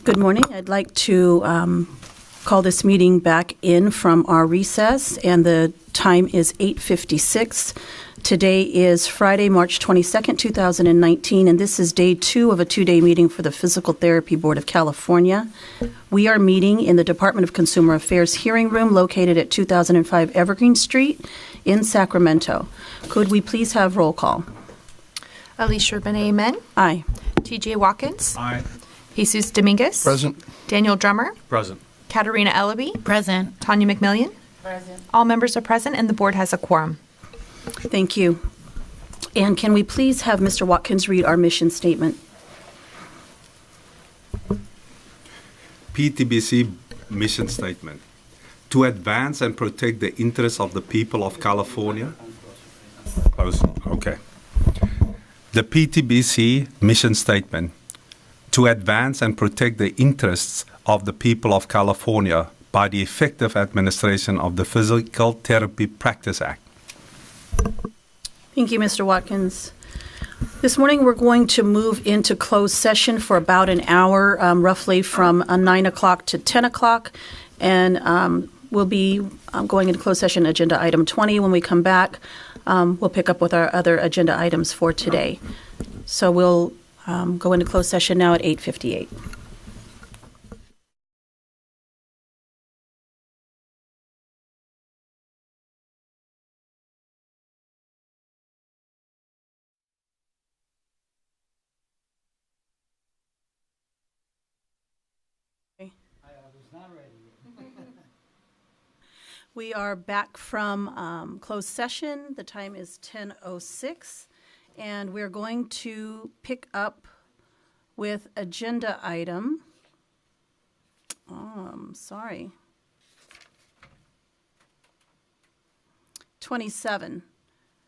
Good morning. I'd like to call this meeting back in from our recess, and the time is 8:56. Today is Friday, March 22nd, 2019, and this is day 2 of a 2-day meeting for the Physical Therapy Board of California. We are meeting in the Department of Consumer Affairs hearing room located at 2005 Evergreen Street in Sacramento. Could we please have roll call? Alicia Benet Amen. Aye. TJ Watkins. Aye. Jesus Dominguez. Present. Daniel Drummer. Present. Katarina Ellaby. Present. Tanya McMillian. Present. All members are present and the board has a quorum. Thank you. And can we please have Mr. Watkins read our mission statement? PTBC mission statement: to advance and protect the interests of the people of California. Close. Okay. The PTBC mission statement: to advance and protect the interests of the people of California by the effective administration of the Physical Therapy Practice Act. Thank you, Mr. Watkins. This morning we're going to move into closed session for about an hour, roughly from 9 o'clock to 10 o'clock. And we'll be going into closed session agenda item 20. When we come back, we'll pick up with our other agenda items for today. So we'll go into closed session now at 8:58. We are back from closed session. The time is 10:06, and we're going to pick up with agenda item. 27,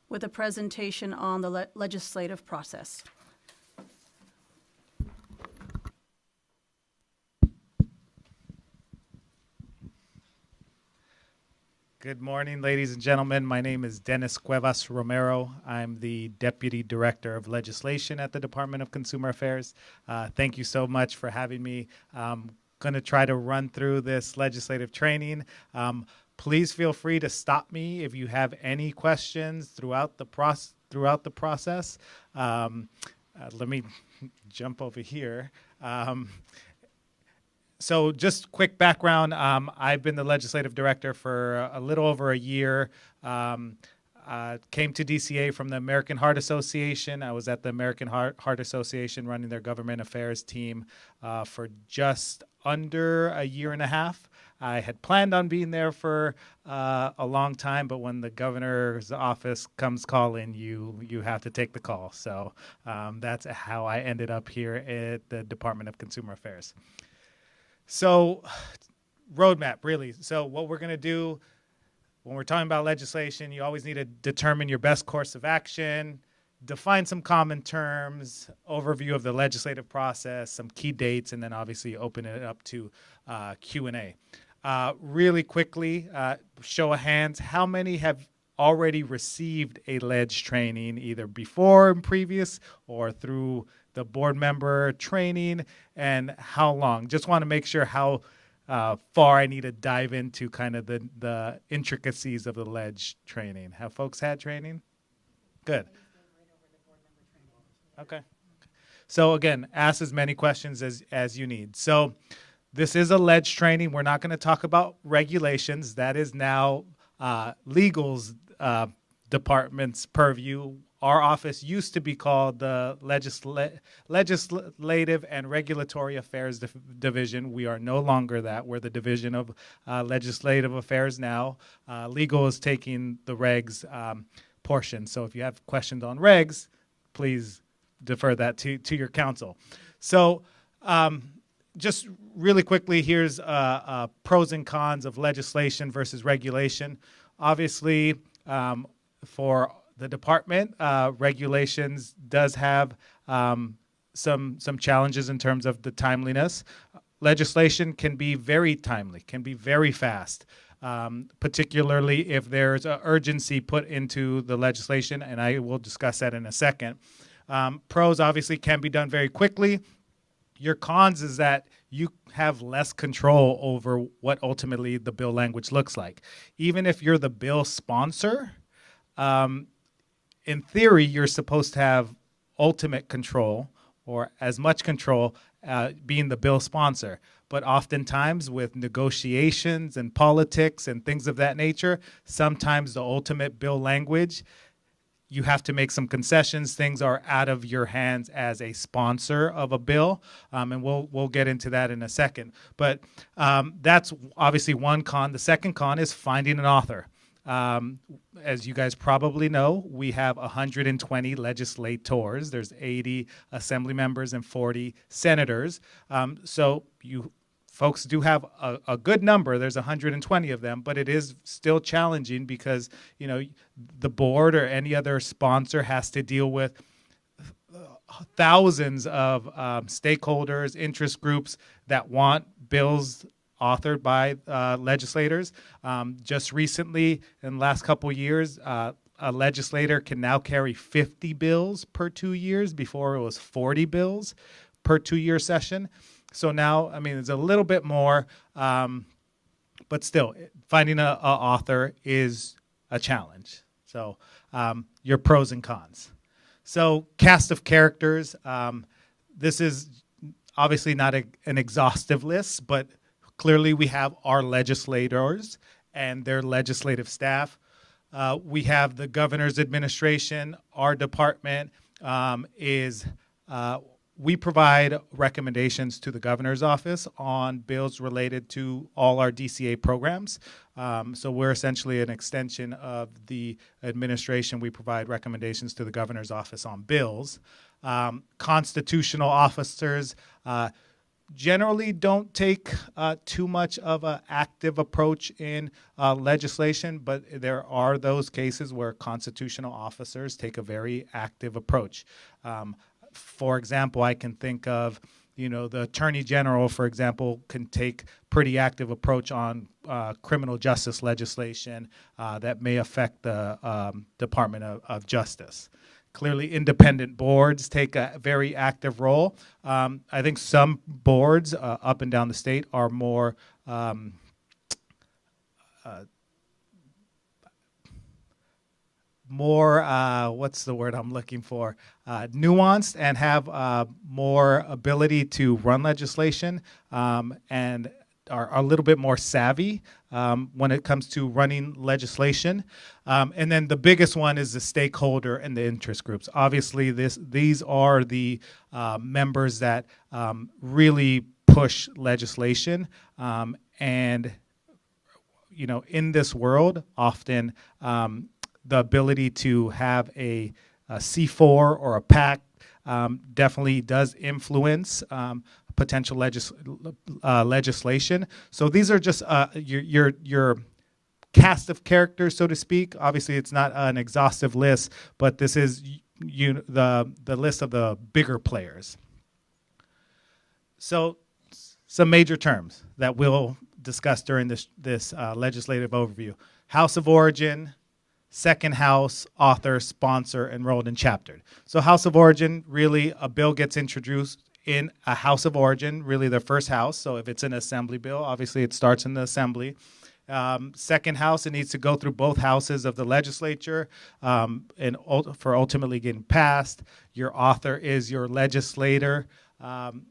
with a presentation on the legislative process. Good morning, ladies and gentlemen. My name is Dennis Cuevas Romero. I'm the Deputy Director of Legislation at the Department of Consumer Affairs. Thank you so much for having me. I'm going to try to run through this legislative training. Please feel free to stop me if you have any questions throughout the process. Let me jump over here. So just quick background, I've been the legislative director for a little over a year. Came to DCA from the American Heart Association. I was at the American Heart Association running their government affairs team for just under a year and a half. I had planned on being there for a long time, but when the governor's office comes calling, you have to take the call. So that's how I ended up here at the Department of Consumer Affairs. So roadmap, really. So what we're going to do when we're talking about legislation, you always need to determine your best course of action, define some common terms, overview of the legislative process, some key dates, and then obviously open it up to Q&A. Really quickly, show of hands, how many have already received a ledge training either before and previous or through the board member training, and how long? Just want to make sure how far I need to dive into kind of the intricacies of the ledge training. Have folks had training? Good. Okay. So again, ask as many questions as you need. So this is a ledge training. We're not going to talk about regulations. That is now legal's department's purview. Our office used to be called the Legislative and Regulatory Affairs Division. We are no longer that. We're the Division of Legislative Affairs now. Legal is taking the regs portion. So if you have questions on regs, please defer that to your counsel. So just really quickly, here's pros and cons of legislation versus regulation. Obviously, for the department, regulations does have some challenges in terms of the timeliness. Legislation can be very timely, can be very fast, particularly if there's an urgency put into the legislation, and I will discuss that in a second. Pros obviously can be done very quickly. Your cons is that you have less control over what ultimately the bill language looks like. Even if you're the bill sponsor, in theory, you're supposed to have ultimate control or as much control being the bill sponsor. But oftentimes with negotiations and politics and things of that nature, sometimes the ultimate bill language, you have to make some concessions. Things are out of your hands as a sponsor of a bill, and we'll get into that in a second. But that's obviously one con. The second con is finding an author. As you guys probably know, we have 120 legislators. There's 80 assembly members and 40 senators. So you folks do have a good number. There's 120 of them, but it is still challenging because, you know, the board or any other sponsor has to deal with thousands of stakeholders, interest groups that want bills authored by legislators. Just recently, in the last couple of years, a legislator can now carry 50 bills per 2 years. Before it was 40 bills per 2-year session. So now, I mean, it's a little bit more, but still, finding an author is a challenge. So your pros and cons. So cast of characters. This is obviously not an exhaustive list, but clearly we have our legislators and their legislative staff. We have the governor's administration. Our department we provide recommendations to the governor's office on bills related to all our DCA programs. So we're essentially an extension of the administration. We provide recommendations to the governor's office on bills. Constitutional officers generally don't take too much of an active approach in legislation, but there are those cases where constitutional officers take a very active approach. For example, I can think of, you know, the Attorney General, for example, can take pretty active approach on criminal justice legislation that may affect the Department of Justice. Clearly, independent boards take a very active role. I think some boards up and down the state are more what's the word I'm looking for? Nuanced and have more ability to run legislation and are a little bit more savvy when it comes to running legislation. And then the biggest one is the stakeholder and the interest groups. Obviously, these are the members that really push legislation. And, you know, in this world, often the ability to have a C4 or a PAC definitely does influence potential legislation. So these are just your cast of characters, so to speak. Obviously, it's not an exhaustive list, but this is the list of the bigger players. So some major terms that we'll discuss during this legislative overview: House of Origin, Second House, author, sponsor, enrolled, and chaptered. So House of Origin, really a bill gets introduced in a House of Origin, really the first house. So if it's an assembly bill, obviously it starts in the assembly. Second House, it needs to go through both houses of the legislature for ultimately getting passed. Your author is your legislator.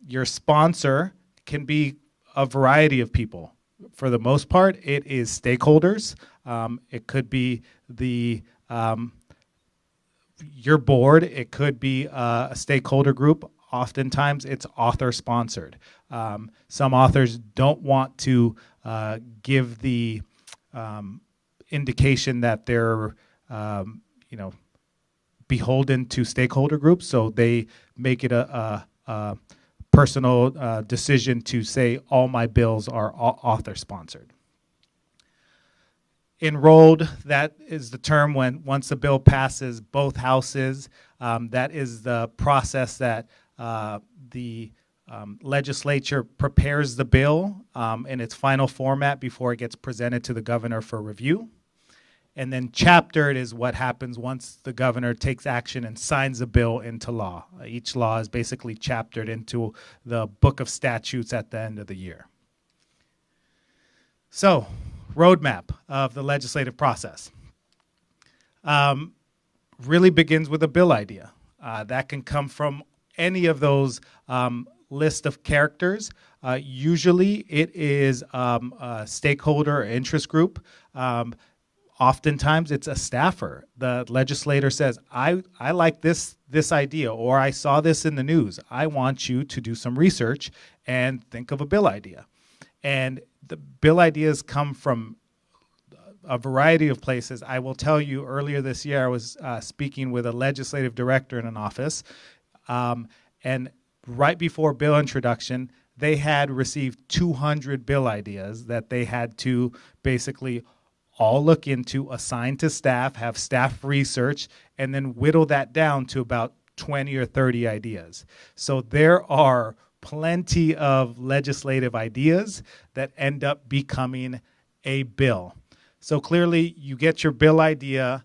Your sponsor can be a variety of people. For the most part, it is stakeholders. It could be your board. It could be a stakeholder group. Oftentimes, it's author-sponsored. Some authors don't want to give the indication that they're, beholden to stakeholder groups, so they make it a personal decision to say all my bills are author-sponsored. Enrolled, that is the term when once a bill passes both houses, that is the process that the legislature prepares the bill in its final format before it gets presented to the governor for review. And then chaptered is what happens once the governor takes action and signs a bill into law. Each law is basically chaptered into the book of statutes at the end of the year. So, roadmap of the legislative process. Really begins with a bill idea. That can come from any of those list of characters. Usually it is a stakeholder or interest group. Oftentimes it's a staffer. The legislator says, I like this idea, or I saw this in the news. I want you to do some research and think of a bill idea. And the bill ideas come from a variety of places. I will tell you, earlier this year, I was speaking with a legislative director in an office, and right before bill introduction, they had received 200 bill ideas that they had to basically all look into, assign to staff, have staff research, and then whittle that down to about 20 or 30 ideas. So there are plenty of legislative ideas that end up becoming a bill. So clearly, you get your bill idea,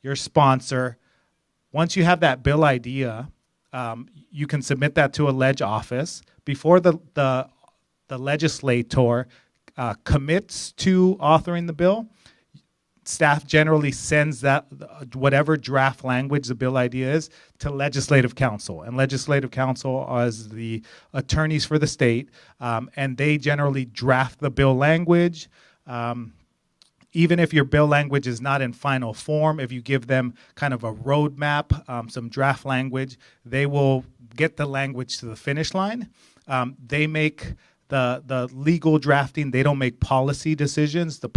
your sponsor. Once you have that bill idea, you can submit that to a leg office. Before the legislator commits to authoring the bill, staff generally sends that whatever draft language the bill idea is to legislative counsel, and legislative counsel is the attorneys for the state, and they generally draft the bill language. Even if your bill language is not in final form, if you give them kind of a roadmap, some draft language, they will get the language to the finish line. They make the legal drafting. They don't make policy decisions. The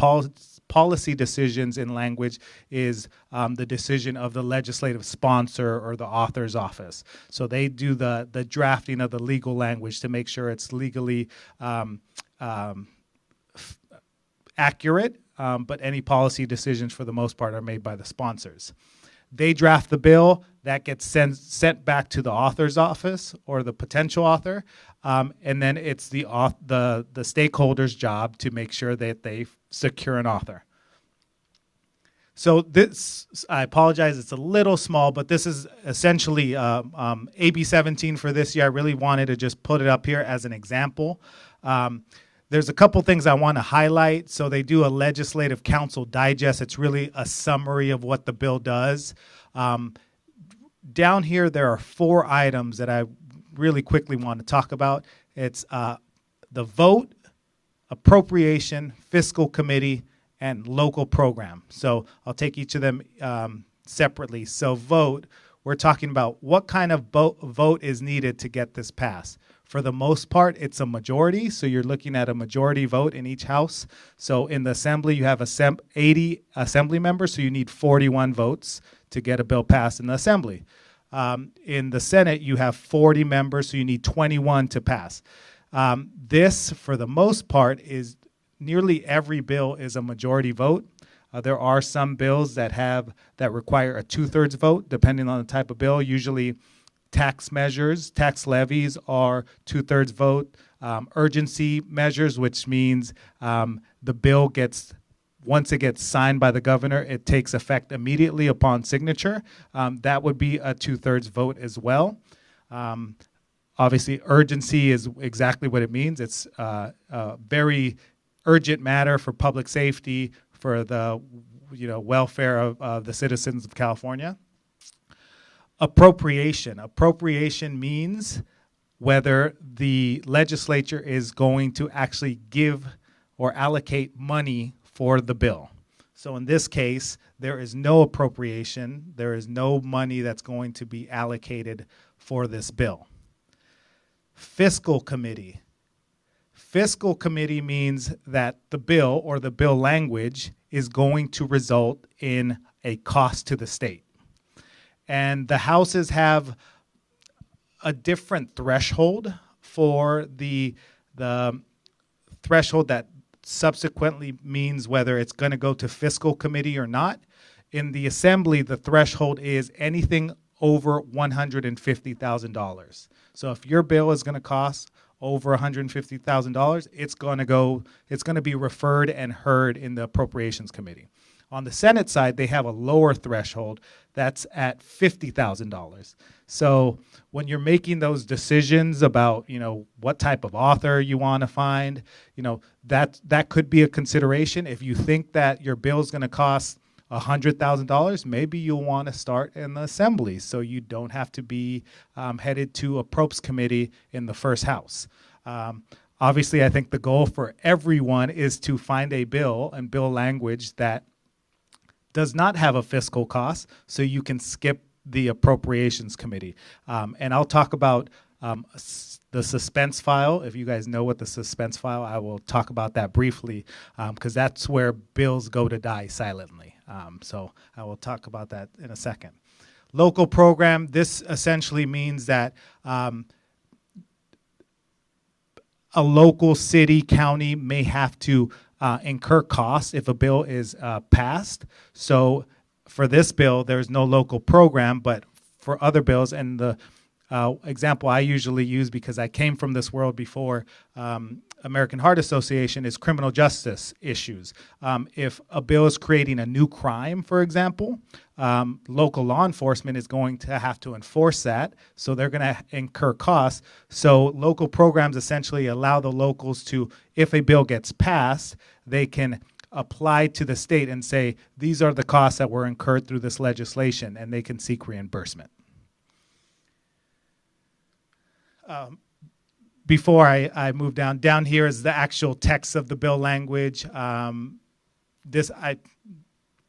policy decisions in language is the decision of the legislative sponsor or the author's office. So they do the drafting of the legal language to make sure it's legally accurate, but any policy decisions for the most part are made by the sponsors. They draft the bill, that gets sent back to the author's office or the potential author, and then it's the stakeholder's job to make sure that they secure an author. So this, I apologize, it's a little small, but this is essentially AB 17 for this year. I really wanted to just put it up here as an example. There's a couple things I want to highlight. So they do a legislative council digest. It's really a summary of what the bill does. Down here, there are 4 items that I really quickly want to talk about. It's the vote, appropriation, fiscal committee, and local program. So I'll take each of them separately. So vote, we're talking about what kind of vote is needed to get this passed. For the most part, it's a majority, so you're looking at a majority vote in each house. So in the assembly, you have 80 assembly members, so you need 41 votes to get a bill passed in the assembly. In the Senate, you have 40 members, so you need 21 to pass. This, for the most part, is nearly every bill is a majority vote. There are some bills that require a 2/3 vote, depending on the type of bill. Usually, tax measures, tax levies are 2/3 vote. Urgency measures, which means the bill once it gets signed by the governor, it takes effect immediately upon signature. That would be a 2/3 vote as well. Obviously, urgency is exactly what it means. It's a very urgent matter for public safety, for the welfare of the citizens of California. Appropriation. Appropriation means whether the legislature is going to actually give or allocate money for the bill. So in this case, there is no appropriation. There is no money that's going to be allocated for this bill. Fiscal Committee. Fiscal Committee means that the bill or the bill language is going to result in a cost to the state. And the houses have a different threshold for the threshold that subsequently means whether it's going to go to fiscal committee or not. In the assembly, the threshold is anything over $150,000. So if your bill is going to cost over $150,000, it's going to be referred and heard in the Appropriations Committee. On the Senate side, they have a lower threshold that's at $50,000. So when you're making those decisions about, what type of author you want to find, that could be a consideration. If you think that your bill is going to cost $100,000, maybe you'll want to start in the assembly so you don't have to be headed to a Approps Committee in the first house. Obviously, I think the goal for everyone is to find a bill and bill language that does not have a fiscal cost, so you can skip the Appropriations Committee. And I'll talk about the Suspense File. If you guys know what the Suspense File, I will talk about that briefly, because that's where bills go to die silently. So I will talk about that in a second. Local program, this essentially means that a local city, county may have to incur costs if a bill is passed. So for this bill, there's no local program, but for other bills, and the example I usually use, because I came from this world before American Heart Association, is criminal justice issues. If a bill is creating a new crime, for example, local law enforcement is going to have to enforce that, so they're going to incur costs. So local programs essentially allow the locals to, if a bill gets passed, they can apply to the state and say, these are the costs that were incurred through this legislation, and they can seek reimbursement. Before I move down here is the actual text of the bill language. I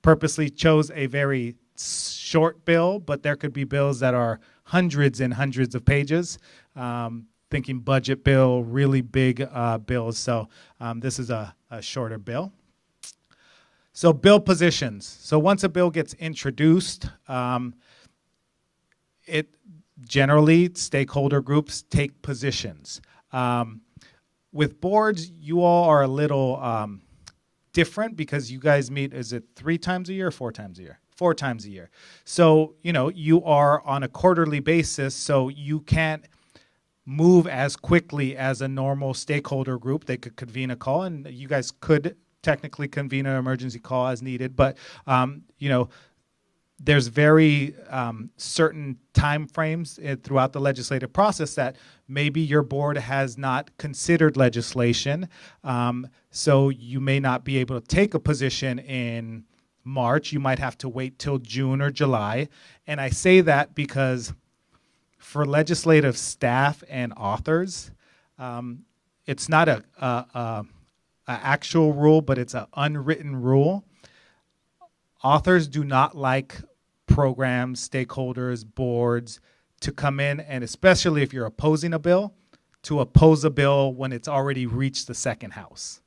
purposely chose a very short bill, but there could be bills that are hundreds and hundreds of pages. Thinking budget bill, really big bills. So this is a shorter bill. So bill positions. So once a bill gets introduced, generally, stakeholder groups take positions. With boards, you all are a little different because you guys meet, is it 3 times a year or 4 times a year? 4 times a year. So, you are on a quarterly basis, so you can't move as quickly as a normal stakeholder group. They could convene a call, and you guys could technically convene an emergency call as needed, but, there's very certain time frames throughout the legislative process that maybe your board has not considered legislation, so you may not be able to take a position in March. You might have to wait till June or July. And I say that because for legislative staff and authors, it's not a actual rule, but it's an unwritten rule. Authors do not like programs, stakeholders, boards to come in, and especially if you're opposing a bill, to oppose a bill when it's already reached the second house.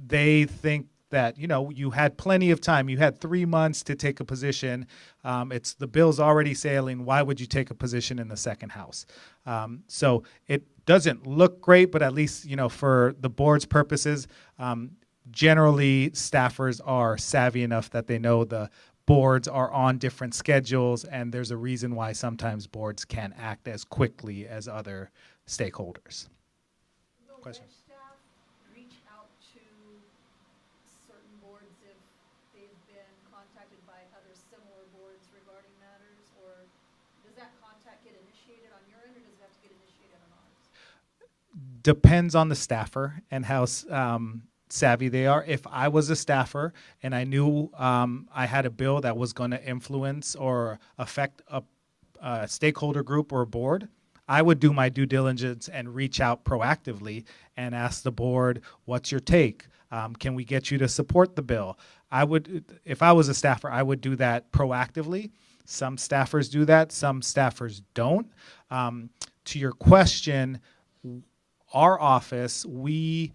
They think that, you had plenty of time. You had 3 months to take a position. The bill's already sailing. Why would you take a position in the second house? So it doesn't look great, but at least, for the board's purposes, generally staffers are savvy enough that they know the boards are on different schedules, and there's a reason why sometimes boards can't act as quickly as other stakeholders. Question? Will staff reach out to certain boards if they've been contacted by other similar boards regarding matters, or does that contact get initiated on your end, or does it have to get initiated on ours? Depends on the staffer and how savvy they are. If I was a staffer and I knew I had a bill that was going to influence or affect a stakeholder group or a board, I would do my due diligence and reach out proactively and ask the board, what's your take? Can we get you to support the bill? If I was a staffer, I would do that proactively. Some staffers do that, some staffers don't. To your question, our office, we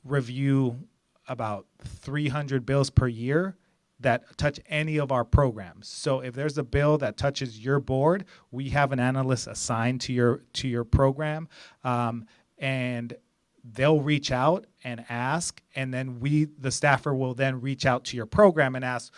review about 300 bills per year that touch any of our programs. So if there's a bill that touches your board, we have an analyst assigned to your program, and they'll reach out and ask, and then the staffer will then reach out to your program and ask,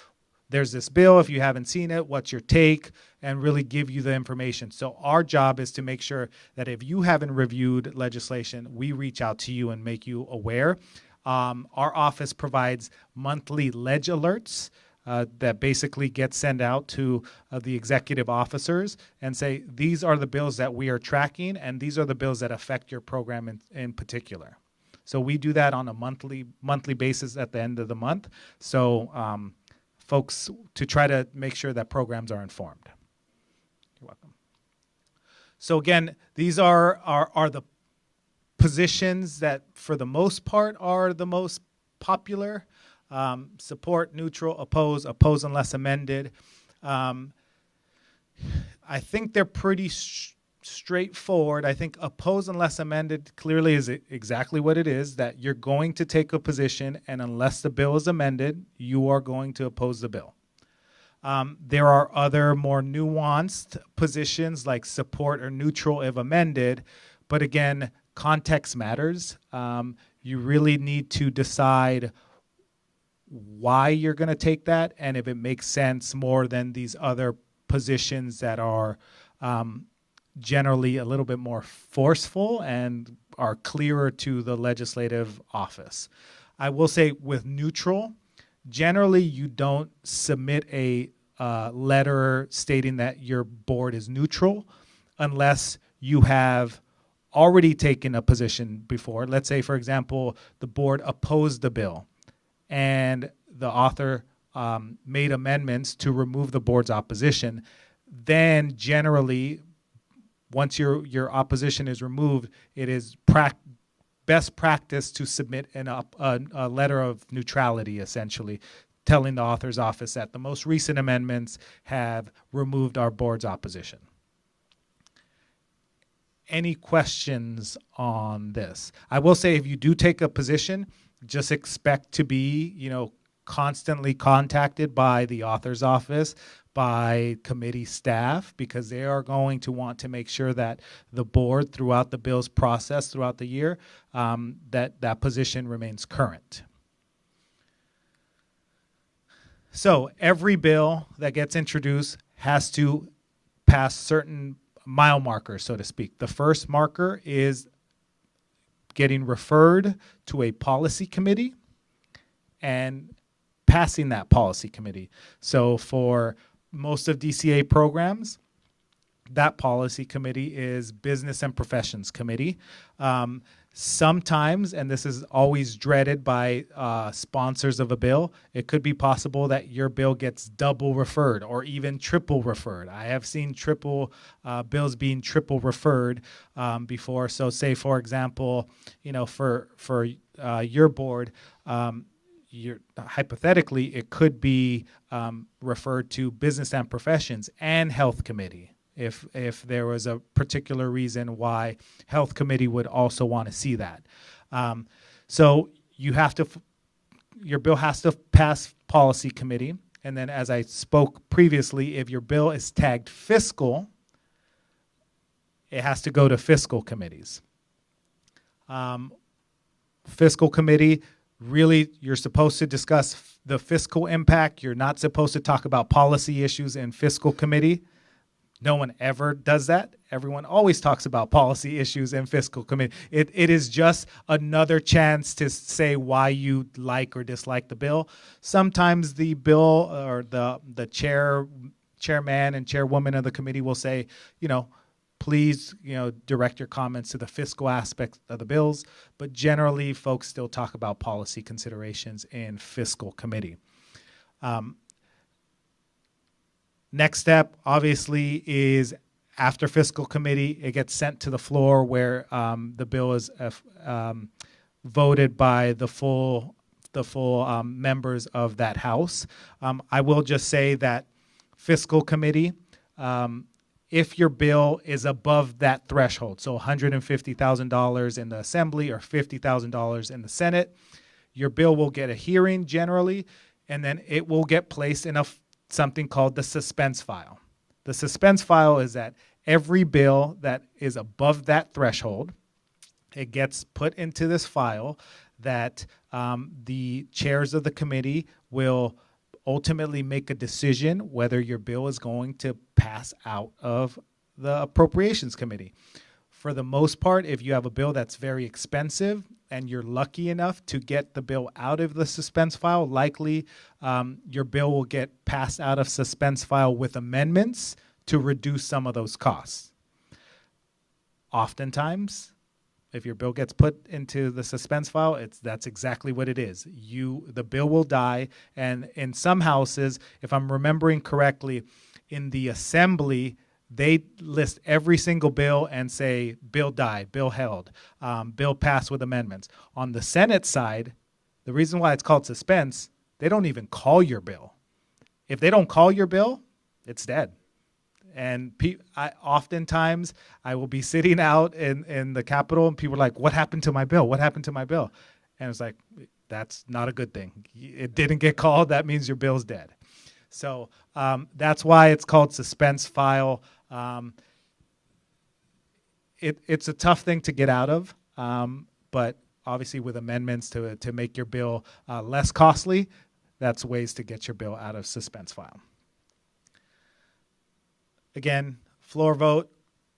there's this bill. If you haven't seen it, what's your take? And really give you the information. So our job is to make sure that if you haven't reviewed legislation, we reach out to you and make you aware. Our office provides monthly ledge alerts that basically get sent out to the executive officers and say, these are the bills that we are tracking, and these are the bills that affect your program in particular. So we do that on a monthly basis at the end of the month. So folks, to try to make sure that programs are informed. You're welcome. So again, these are the positions that, for the most part, are the most popular. Support, neutral, oppose unless amended. I think they're pretty straightforward. I think oppose unless amended clearly is exactly what it is, that you're going to take a position, and unless the bill is amended, you are going to oppose the bill. There are other more nuanced positions like support or neutral if amended, but again, context matters. You really need to decide why you're going to take that and if it makes sense more than these other positions that are generally a little bit more forceful and are clearer to the legislative office. I will say with neutral, generally you don't submit a letter stating that your board is neutral unless you have already taken a position before. Let's say, for example, the board opposed the bill and the author made amendments to remove the board's opposition. Then generally, once your opposition is removed, it is best practice to submit a letter of neutrality, essentially, telling the author's office that the most recent amendments have removed our board's opposition. Any questions on this? I will say, if you do take a position, just expect to be, constantly contacted by the author's office, by committee staff, because they are going to want to make sure that the board, throughout the bill's process throughout the year, that position remains current. So every bill that gets introduced has to pass certain mile markers, so to speak. The first marker is getting referred to a policy committee and passing that policy committee. So for most of DCA programs, that policy committee is Business and Professions Committee. Sometimes, and this is always dreaded by sponsors of a bill, it could be possible that your bill gets double referred or even triple referred. I have seen bills being triple referred before. So say, for example, for your board, hypothetically, it could be referred to Business and Professions and Health Committee. If there was a particular reason why Health Committee would also want to see that. So your bill has to pass Policy Committee. And then, as I spoke previously, if your bill is tagged fiscal, it has to go to fiscal committees. Fiscal Committee, really, you're supposed to discuss the fiscal impact. You're not supposed to talk about policy issues in Fiscal Committee. No one ever does that. Everyone always talks about policy issues in Fiscal Committee. It is just another chance to say why you like or dislike the bill. Sometimes the bill or the chairman and chairwoman of the committee will say, please, direct your comments to the fiscal aspects of the bills. But generally, folks still talk about policy considerations in Fiscal Committee. Next step, obviously, is after Fiscal Committee, it gets sent to the floor where the bill is voted by the full members of that House. I will just say that Fiscal Committee, if your bill is above that threshold, so $150,000 in the Assembly or $50,000 in the Senate, your bill will get a hearing generally, and then it will get placed in something called the Suspense File. The Suspense File is that every bill that is above that threshold, it gets put into this file that the chairs of the committee will ultimately make a decision whether your bill is going to pass out of the Appropriations Committee. For the most part, if you have a bill that's very expensive and you're lucky enough to get the bill out of the suspense file, likely your bill will get passed out of suspense file with amendments to reduce some of those costs. Oftentimes, if your bill gets put into the suspense file, that's exactly what it is. The bill will die, and in some houses, if I'm remembering correctly, in the assembly, they list every single bill and say, bill died, bill held, bill passed with amendments. On the Senate side, the reason why it's called suspense, they don't even call your bill. If they don't call your bill, it's dead. And oftentimes, I will be sitting out in the Capitol, and people are like, what happened to my bill? What happened to my bill? And it's like, that's not a good thing. It didn't get called. That means your bill's dead. So that's why it's called suspense file. It's a tough thing to get out of, but obviously with amendments to make your bill less costly, that's ways to get your bill out of suspense file. Again, floor vote,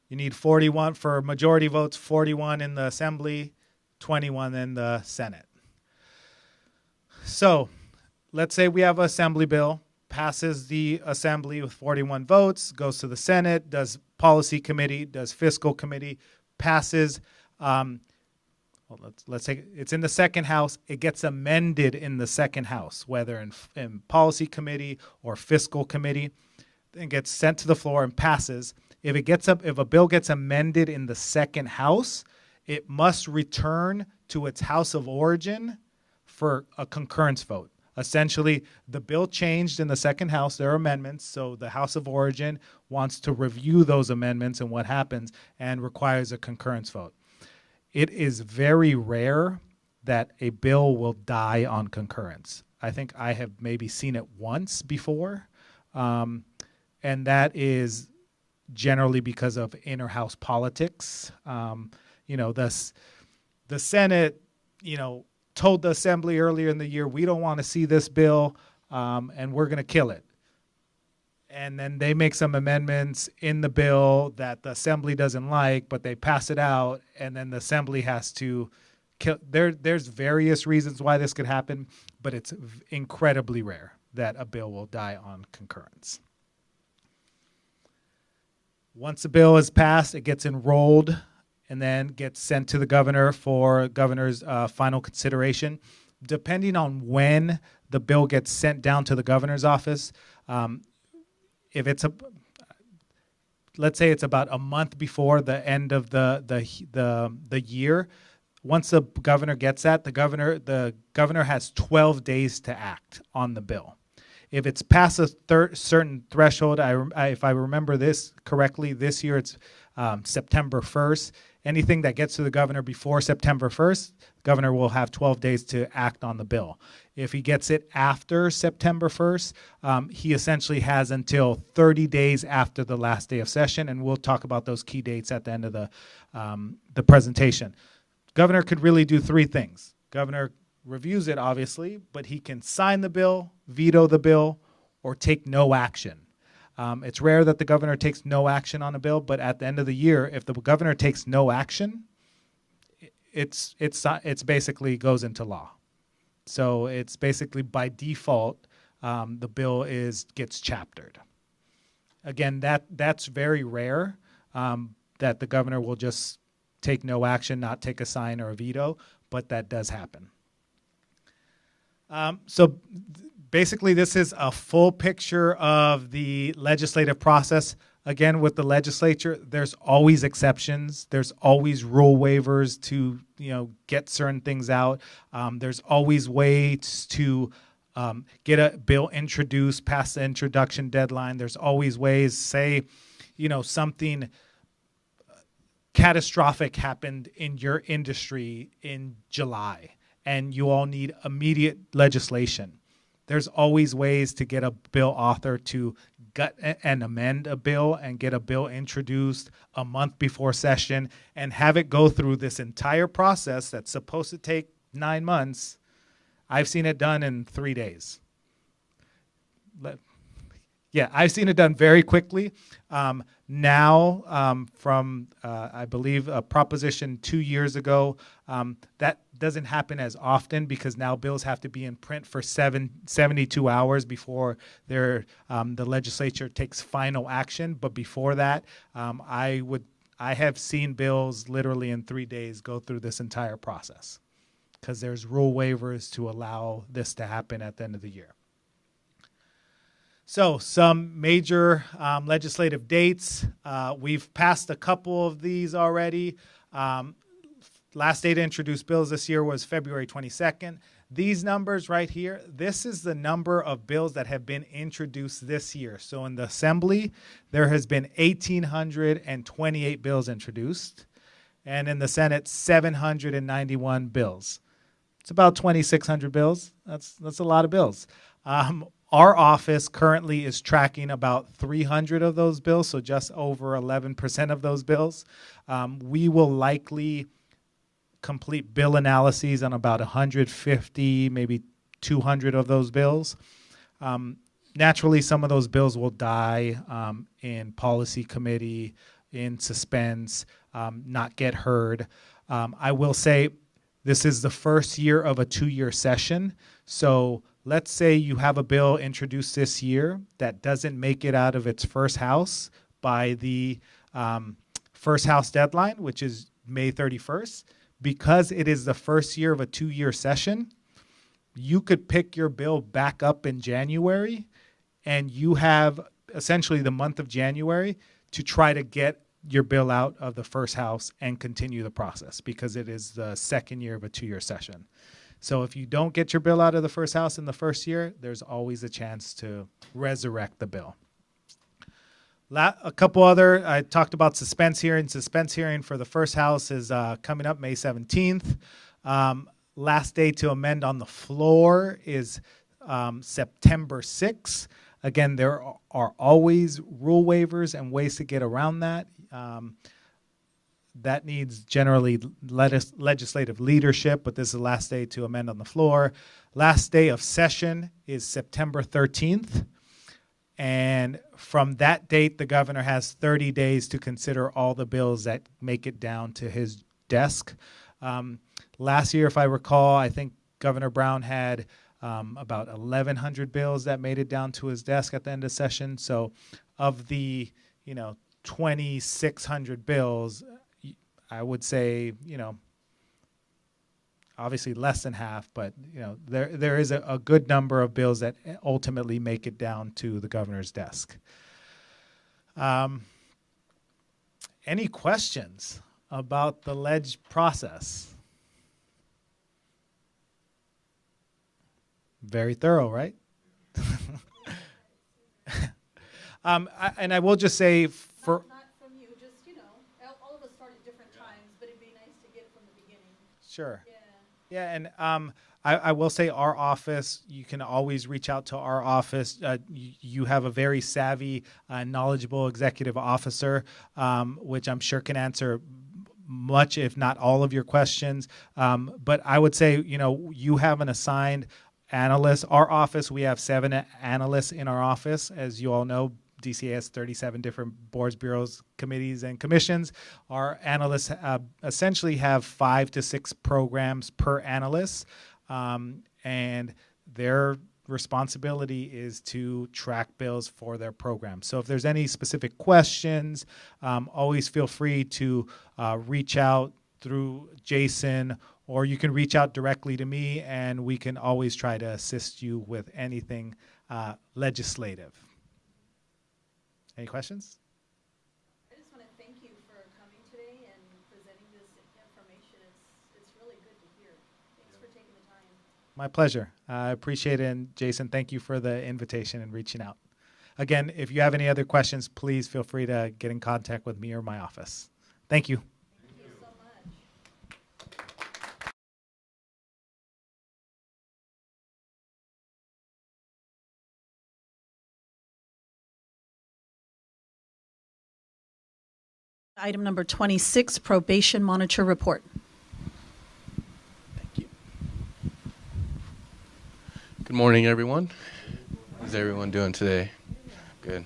you need 41 for majority votes, 41 in the Assembly, 21 in the Senate. So let's say we have an Assembly bill, passes the Assembly with 41 votes, goes to the Senate, does Policy Committee, does Fiscal Committee, passes. Let's take it's in the second house. It gets amended in the second house, whether in Policy Committee or Fiscal Committee. And gets sent to the floor and passes. If a bill gets amended in the second house, it must return to its house of origin for a concurrence vote. Essentially, the bill changed in the second house. There are amendments, so the house of origin wants to review those amendments and what happens and requires a concurrence vote. It is very rare that a bill will die on concurrence. I think I have maybe seen it once before. And that is generally because of inter-house politics. The Senate, told the Assembly earlier in the year, we don't want to see this bill, and we're going to kill it. And then they make some amendments in the bill that the Assembly doesn't like, but they pass it out, and then the Assembly has to kill. There's various reasons why this could happen, but it's incredibly rare that a bill will die on concurrence. Once a bill is passed, it gets enrolled and then gets sent to the governor for governor's final consideration. Depending on when the bill gets sent down to the governor's office, let's say it's about a month before the end of the year, once the governor gets that, the governor has 12 days to act on the bill. If it's past a certain threshold, if I remember this correctly, this year it's September 1st. Anything that gets to the governor before September 1st, the governor will have 12 days to act on the bill. If he gets it after September 1st, he essentially has until 30 days after the last day of session, and we'll talk about those key dates at the end of the presentation. Governor could really do three things. Governor reviews it, obviously, but he can sign the bill, veto the bill, or take no action. It's rare that the governor takes no action on a bill, but at the end of the year, if the governor takes no action, it's basically goes into law. So it's basically by default, the bill gets chaptered. Again, that's very rare, that the governor will just take no action, not take a sign or a veto, but that does happen. So basically, this is a full picture of the legislative process. Again, with the legislature, there's always exceptions. There's always rule waivers to get certain things out. There's always ways to get a bill introduced past the introduction deadline. There's always ways, say, something catastrophic happened in your industry in July, and you all need immediate legislation. There's always ways to get a bill author to gut and amend a bill and get a bill introduced a month before session and have it go through this entire process that's supposed to take 9 months. I've seen it done in 3 days. Yeah, I've seen it done very quickly. Now, from I believe a proposition 2 years ago, that doesn't happen as often because now bills have to be in print for 72 hours before the legislature takes final action. But before that, I have seen bills literally in 3 days go through this entire process because there's rule waivers to allow this to happen at the end of the year. So some major legislative dates. We've passed a couple of these already. Last day to introduce bills this year was February 22nd. These numbers right here, this is the number of bills that have been introduced this year. So in the Assembly, there has been 1,828 bills introduced. And in the Senate, 791 bills. It's about 2,600 bills. That's a lot of bills. Our office currently is tracking about 300 of those bills, so just over 11% of those bills. We will likely complete bill analyses on about 150, maybe 200 of those bills. Naturally, some of those bills will die in policy committee, in suspense, not get heard. I will say this is the first year of a 2-year session, so let's say you have a bill introduced this year that doesn't make it out of its first house by the first house deadline, which is May 31st. Because it is the first year of a 2-year session, you could pick your bill back up in January, and you have essentially the month of January to try to get your bill out of the first house and continue the process because it is the second year of a 2-year session. So if you don't get your bill out of the first house in the first year, there's always a chance to resurrect the bill. A couple other, I talked about suspense hearing. Suspense hearing for the first house is coming up May 17th. Last day to amend on the floor is September 6th. Again, there are always rule waivers and ways to get around that. That needs generally legislative leadership, but this is the last day to amend on the floor. Last day of session is September 13th. And from that date, the governor has 30 days to consider all the bills that make it down to his desk. Last year, if I recall, I think Governor Brown had about 1,100 bills that made it down to his desk at the end of session. So of the 2,600 bills, I would say, obviously less than half, but there is a good number of bills that ultimately make it down to the governor's desk. Any questions about the ledge process? Very thorough, right? And I will just say for... all of us start at different times, but it'd be nice to get it from the beginning. Sure. Yeah, and I will say our office, you can always reach out to our office. You have a very savvy, knowledgeable executive officer, which I'm sure can answer much, if not all of your questions. But I would say, you have an assigned analyst. Our office, we have 7 analysts in our office. As you all know, DCA has 37 different boards, bureaus, committees, and commissions. Our analysts essentially have 5 to 6 programs per analyst, and their responsibility is to track bills for their program. So if there's any specific questions, always feel free to reach out through Jason, or you can reach out directly to me, and we can always try to assist you with anything legislative. Any questions? I just want to thank you for coming today and presenting this information. It's really good to hear. Thanks for taking the time. My pleasure. I appreciate it. And Jason, thank you for the invitation and reaching out. Again, if you have any other questions, please feel free to get in contact with me or my office. Thank you. Thank you so much. Item number 26, Probation Monitor Report. Thank you. Good morning, everyone. How's everyone doing today? Good.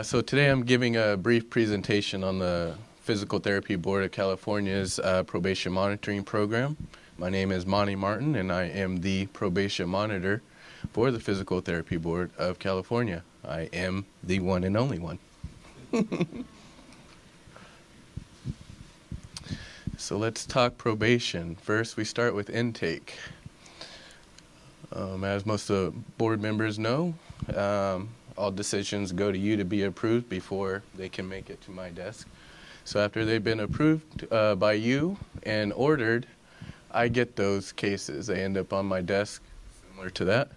So today I'm giving a brief presentation on the Physical Therapy Board of California's probation monitoring program. My name is Monty Martin, and I am the probation monitor for the Physical Therapy Board of California. I am the one and only one. So let's talk probation. First, we start with intake. As most of the board members know, all decisions go to you to be approved before they can make it to my desk. So after they've been approved by you and ordered, I get those cases. They end up on my desk, similar to that.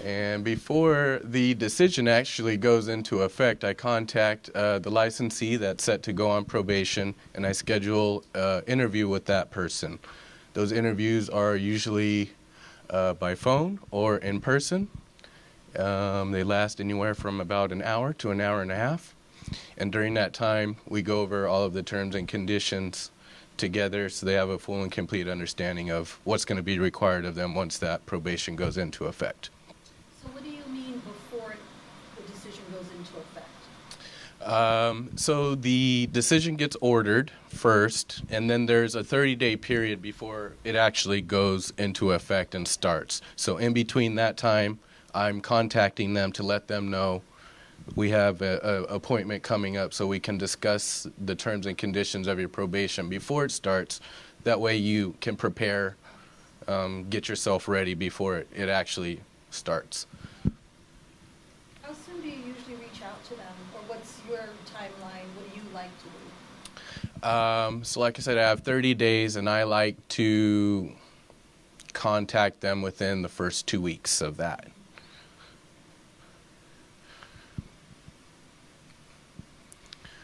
And before the decision actually goes into effect, I contact the licensee that's set to go on probation, and I schedule an interview with that person. Those interviews are usually by phone or in person. They last anywhere from about an hour to an hour and a half. And during that time, we go over all of the terms and conditions together so they have a full and complete understanding of what's going to be required of them once that probation goes into effect. So what do you mean before the decision goes into effect? So the decision gets ordered first, and then there's a 30-day period before it actually goes into effect and starts. So in between that time, I'm contacting them to let them know we have an appointment coming up so we can discuss the terms and conditions of your probation before it starts. That way you can prepare, get yourself ready before it actually starts. How soon do you usually reach out to them, or what's your timeline? What do you like to do? So like I said, I have 30 days, and I like to contact them within the first 2 weeks of that.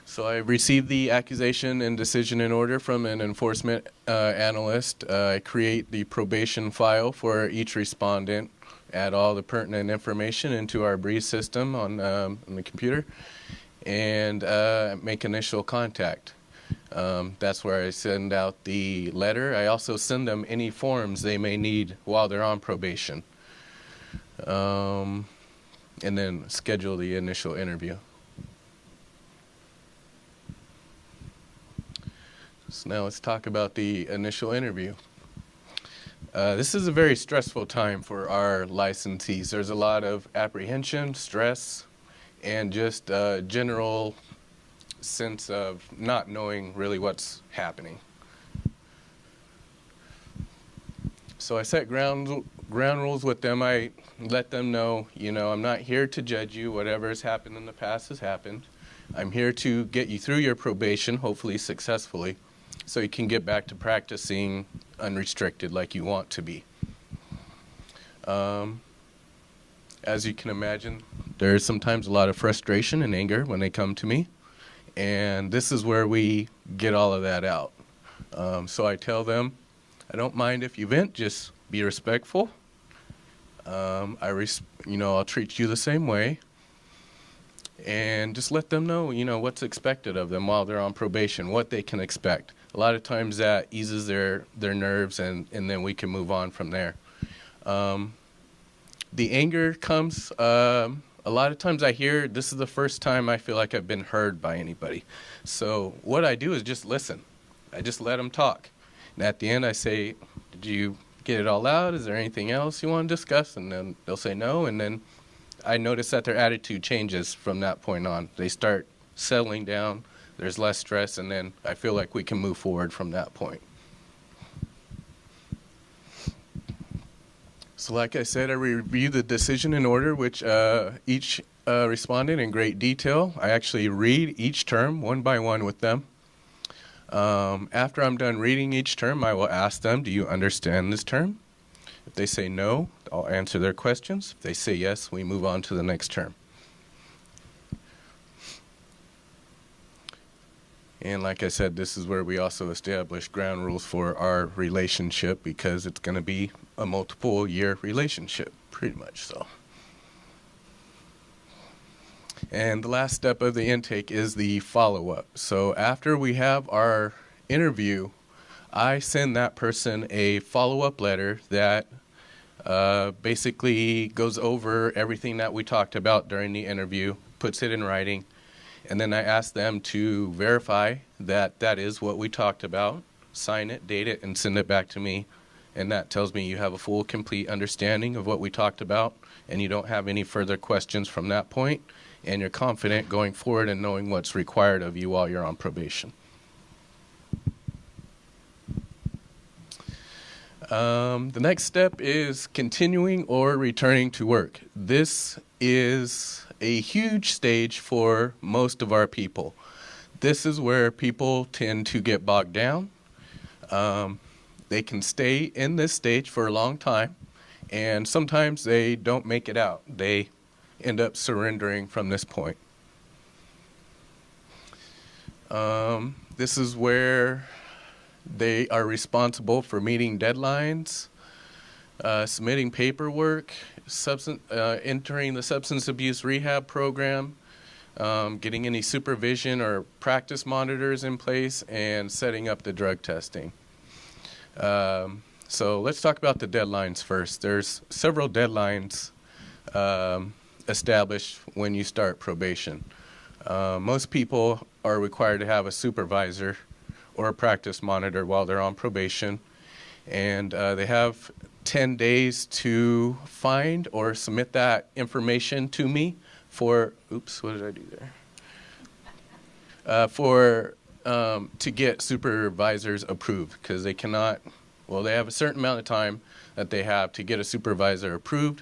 So I received the accusation and decision in order from an enforcement analyst. I create the probation file for each respondent, add all the pertinent information into our Breeze system on the computer, and make initial contact. That's where I send out the letter. I also send them any forms they may need while they're on probation, and then schedule the initial interview. So now let's talk about the initial interview. This is a very stressful time for our licensees. There's a lot of apprehension, stress, and just a general sense of not knowing really what's happening. So I set ground rules with them. I let them know, I'm not here to judge you. Whatever has happened in the past has happened. I'm here to get you through your probation, hopefully successfully, so you can get back to practicing unrestricted like you want to be. As you can imagine, there's sometimes a lot of frustration and anger when they come to me, and this is where we get all of that out. So I tell them, I don't mind if you vent, just be respectful. I'll treat you the same way, and just let them know, what's expected of them while they're on probation, what they can expect. A lot of times that eases their nerves, and then we can move on from there. The anger comes, a lot of times I hear, this is the first time I feel like I've been heard by anybody. So what I do is just listen. I just let them talk. And at the end I say, did you get it all out? Is there anything else you want to discuss? And then they'll say no, and then I notice that their attitude changes from that point on. They start settling down. There's less stress, and then I feel like we can move forward from that point. So like I said, I review the decision in order, which each responded in great detail. I actually read each term one by one with them. After I'm done reading each term, I will ask them, do you understand this term? If they say no, I'll answer their questions. If they say yes, we move on to the next term. And like I said, this is where we also establish ground rules for our relationship, because it's going to be a multiple year relationship, pretty much so. And the last step of the intake is the follow-up. So after we have our interview, I send that person a follow-up letter that basically goes over everything that we talked about during the interview, puts it in writing, and then I ask them to verify that that is what we talked about, sign it, date it, and send it back to me. And that tells me you have a full, complete understanding of what we talked about, and you don't have any further questions from that point, and you're confident going forward and knowing what's required of you while you're on probation. The next step is continuing or returning to work. This is a huge stage for most of our people. This is where people tend to get bogged down. They can stay in this stage for a long time, and sometimes they don't make it out. They end up surrendering from this point. This is where they are responsible for meeting deadlines, submitting paperwork, entering the substance abuse rehab program, getting any supervision or practice monitors in place, and setting up the drug testing. So let's talk about the deadlines first. There's several deadlines established when you start probation. Most people are required to have a supervisor or a practice monitor while they're on probation, and they have 10 days to find or submit that information to me for, oops, what did I do there? To get supervisors approved, because they cannot, well, they have a certain amount of time that they have to get a supervisor approved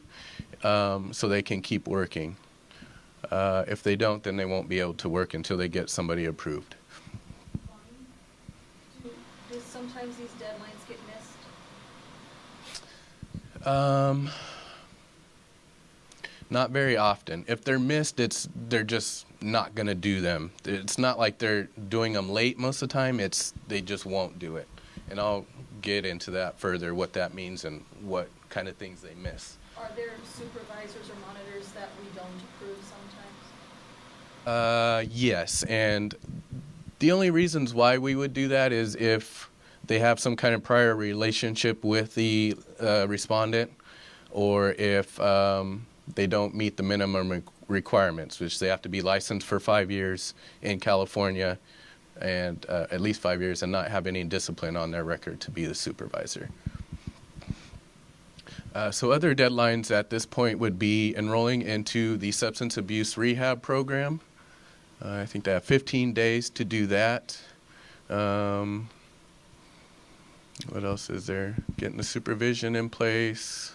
so they can keep working. If they don't, then they won't be able to work until they get somebody approved. Do sometimes these deadlines get missed? Not very often. If they're missed, they're just not going to do them. It's not like they're doing them late most of the time. They just won't do it. And I'll get into that further, what that means and what kind of things they miss. Are there supervisors or monitors that we don't approve sometimes? Yes, and the only reasons why we would do that is if they have some kind of prior relationship with the respondent, or if they don't meet the minimum requirements, which they have to be licensed for 5 years in California, and at least 5 years, and not have any discipline on their record to be the supervisor. So other deadlines at this point would be enrolling into the substance abuse rehab program. I think they have 15 days to do that. What else is there? Getting the supervision in place.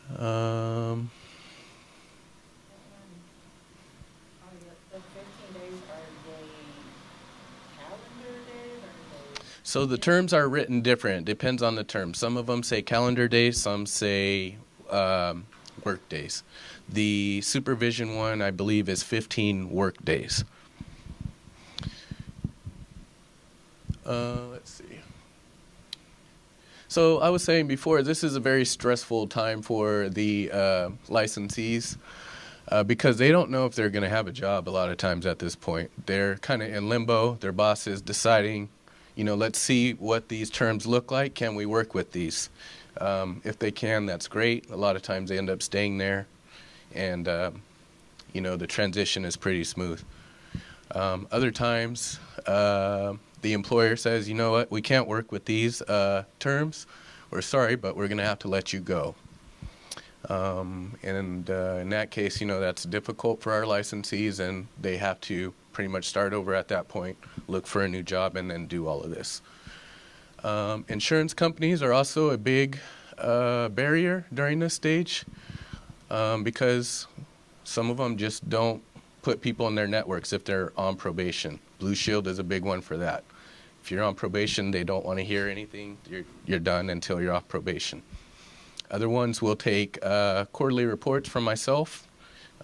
The 15 days, are they calendar days? So the terms are written different. Depends on the term. Some of them say calendar days, some say work days. The supervision one, I believe, is 15 work days. Let's see. So I was saying before, this is a very stressful time for the licensees because they don't know if they're going to have a job a lot of times at this point. They're kind of in limbo. Their boss is deciding, let's see what these terms look like. Can we work with these? If they can, that's great. A lot of times they end up staying there, and, the transition is pretty smooth. Other times, the employer says, you know what, we can't work with these terms. We're sorry, but we're going to have to let you go. And in that case, that's difficult for our licensees, and they have to pretty much start over at that point, look for a new job, and then do all of this. Insurance companies are also a big barrier during this stage because some of them just don't put people in their networks if they're on probation. Blue Shield is a big one for that. If you're on probation, they don't want to hear anything. You're done until you're off probation. Other ones will take quarterly reports from myself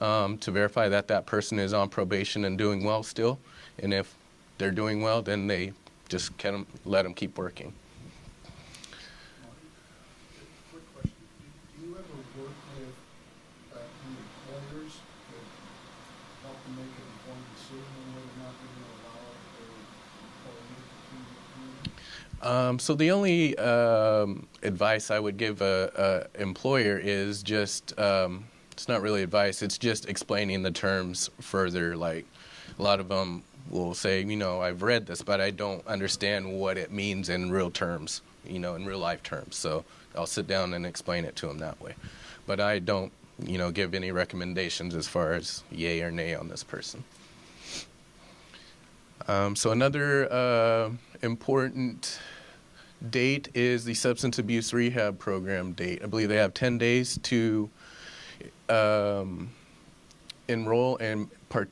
to verify that that person is on probation and doing well still. And if they're doing well, then they just let them keep working. Quick question. Do you ever work with employers that help them make an informed decision on whether or not they're going to allow their employee to continue? So the only advice I would give a employer is just, it's not really advice, it's just explaining the terms further. Like a lot of them will say, you know, I've read this, but I don't understand what it means in real terms, you know, in real life terms. So I'll sit down and explain it to them that way. But I don't, you know, give any recommendations as far as yay or nay on this person. So another important date is the substance abuse rehab program date. I believe they have 10 days to enroll and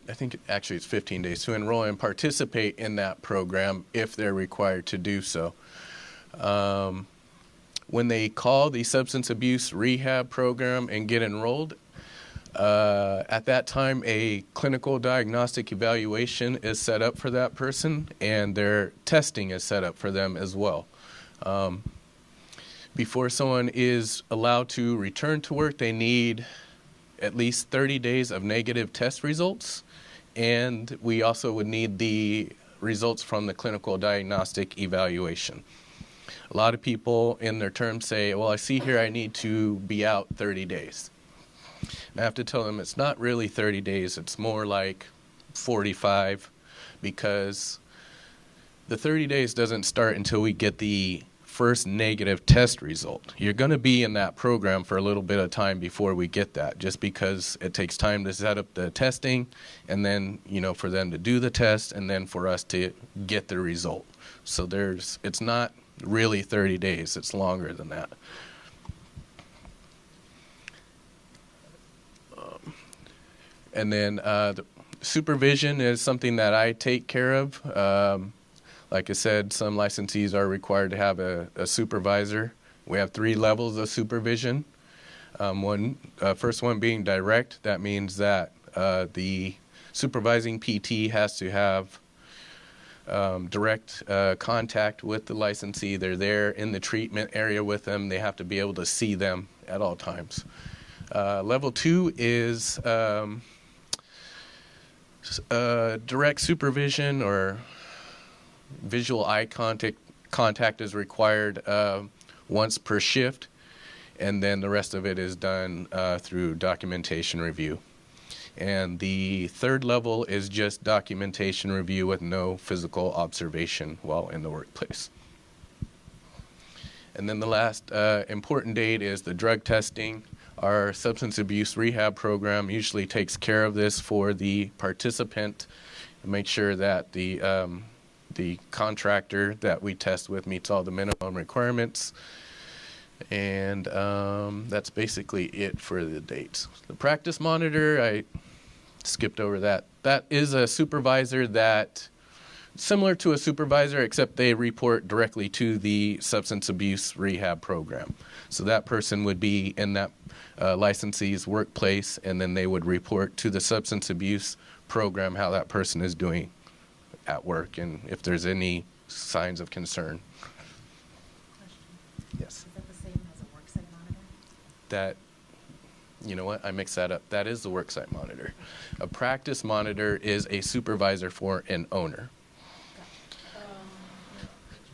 I think actually it's 15 days to enroll and participate in that program if they're required to do so. When they call the substance abuse rehab program and get enrolled, at that time a clinical diagnostic evaluation is set up for that person and their testing is set up for them as well. Before someone is allowed to return to work, they need at least 30 days of negative test results, and we also would need the results from the clinical diagnostic evaluation. A lot of people in their terms say, well, I see here I need to be out 30 days. And I have to tell them it's not really 30 days, it's more like 45, because the 30 days doesn't start until we get the first negative test result. You're going to be in that program for a little bit of time before we get that, just because it takes time to set up the testing and then, you know, for them to do the test and then for us to get the result. So it's not really 30 days, it's longer than that. And then the supervision is something that I take care of. Like I said, some licensees are required to have a supervisor. We have 3 levels of supervision. First one being direct. That means that the supervising PT has to have direct contact with the licensee. They're there in the treatment area with them. They have to be able to see them at all times. Level 2 is direct supervision, or visual eye contact is required once per shift, and then the rest of it is done through documentation review. And the 3rd level is just documentation review with no physical observation while in the workplace. And then the last important date is the drug testing. Our substance abuse rehab program usually takes care of this for the participant and make sure that the contractor that we test with meets all the minimum requirements. And that's basically it for the dates. The practice monitor, I skipped over that. That is a supervisor that, similar to a supervisor, except they report directly to the substance abuse rehab program. So that person would be in that licensee's workplace, and then they would report to the substance abuse program how that person is doing at work and if there's any signs of concern. Yes. Is that the same as a worksite monitor? That, you know what, I mixed that up. That is the worksite monitor. A practice monitor is a supervisor for an owner.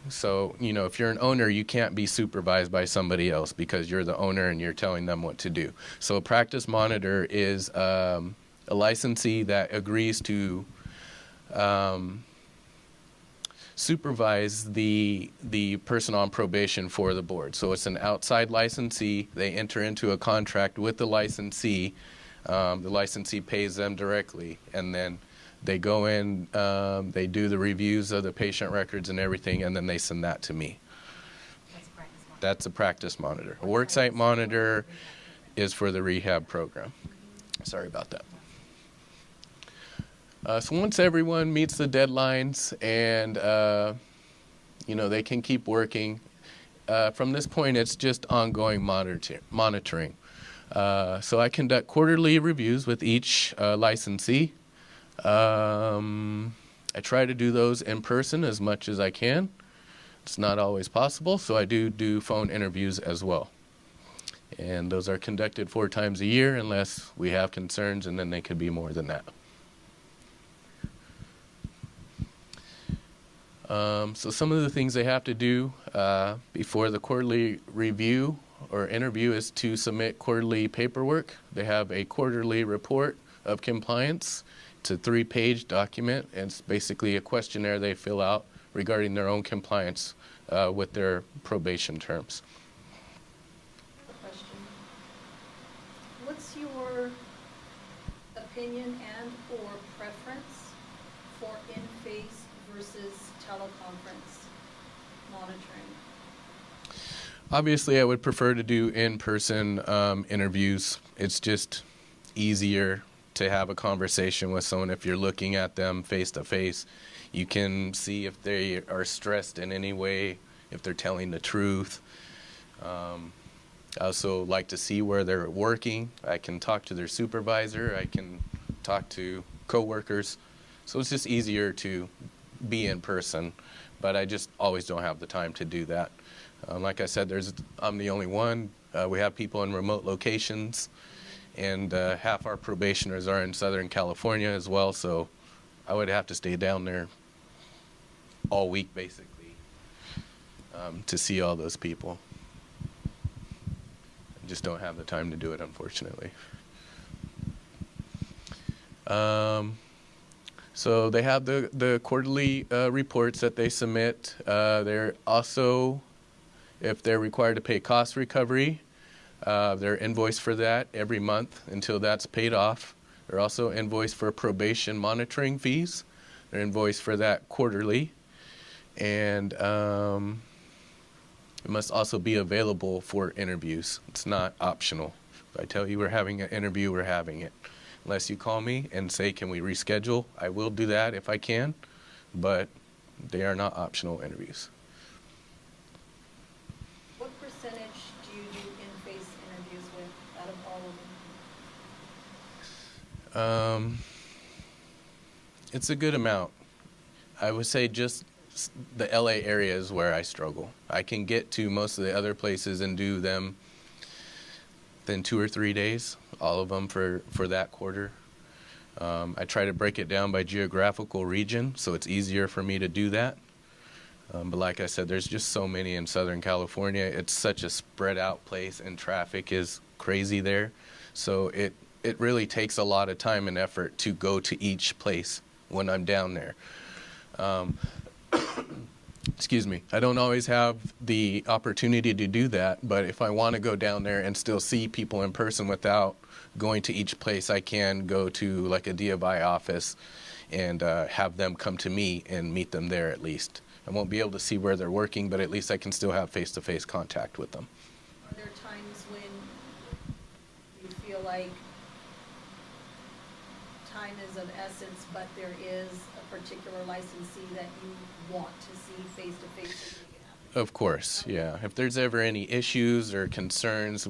So, you know, if you're an owner, you can't be supervised by somebody else because you're the owner and you're telling them what to do. So a practice monitor is a licensee that agrees to supervise the person on probation for the board. So it's an outside licensee. They enter into a contract with the licensee. The licensee pays them directly, and then they go in, they do the reviews of the patient records and everything, and then they send that to me. That's a practice monitor. A worksite monitor is for the rehab program. Sorry about that. So once everyone meets the deadlines and, you know, they can keep working, from this point it's just ongoing monitoring. So I conduct quarterly reviews with each licensee. I try to do those in person as much as I can. It's not always possible, so I do phone interviews as well. And those are conducted 4 times a year unless we have concerns, and then they could be more than that. So some of the things they have to do before the quarterly review or interview is to submit quarterly paperwork. They have a quarterly report of compliance. It's a 3-page document, and it's basically a questionnaire they fill out regarding their own compliance with their probation terms. Question. What's your opinion and or preference for in-face versus teleconference monitoring? Obviously, I would prefer to do in-person interviews. It's just easier to have a conversation with someone. If you're looking at them face-to-face, you can see if they are stressed in any way, if they're telling the truth. I also like to see where they're working. I can talk to their supervisor. I can talk to coworkers. So it's just easier to be in person, but I just always don't have the time to do that. Like I said, I'm the only one. We have people in remote locations, and half our probationers are in Southern California as well, so I would have to stay down there all week, basically, to see all those people. I just don't have the time to do it, unfortunately. So they have the quarterly reports that they submit. They're also, if they're required to pay cost recovery, they're invoiced for that every month until that's paid off. They're also invoiced for probation monitoring fees. They're invoiced for that quarterly. And it must also be available for interviews. It's not optional. If I tell you we're having an interview, we're having it. Unless you call me and say, can we reschedule? I will do that if I can, but they are not optional interviews. What percentage do you do in-face interviews with out of all of them? It's a good amount. I would say just the LA area is where I struggle. I can get to most of the other places and do them within 2 or 3 days, all of them for that quarter. I try to break it down by geographical region, so it's easier for me to do that. But like I said, there's just so many in Southern California. It's such a spread out place, and traffic is crazy there. So it really takes a lot of time and effort to go to each place when I'm down there. Excuse me. I don't always have the opportunity to do that, but if I want to go down there and still see people in person without going to each place, I can go to like a DFI office and have them come to me and meet them there at least. I won't be able to see where they're working, but at least I can still have face-to-face contact with them. Are there times when you feel like time is of essence, but there is a particular licensee that you want to see face-to-face? Of course, yeah. If there's ever any issues or concerns,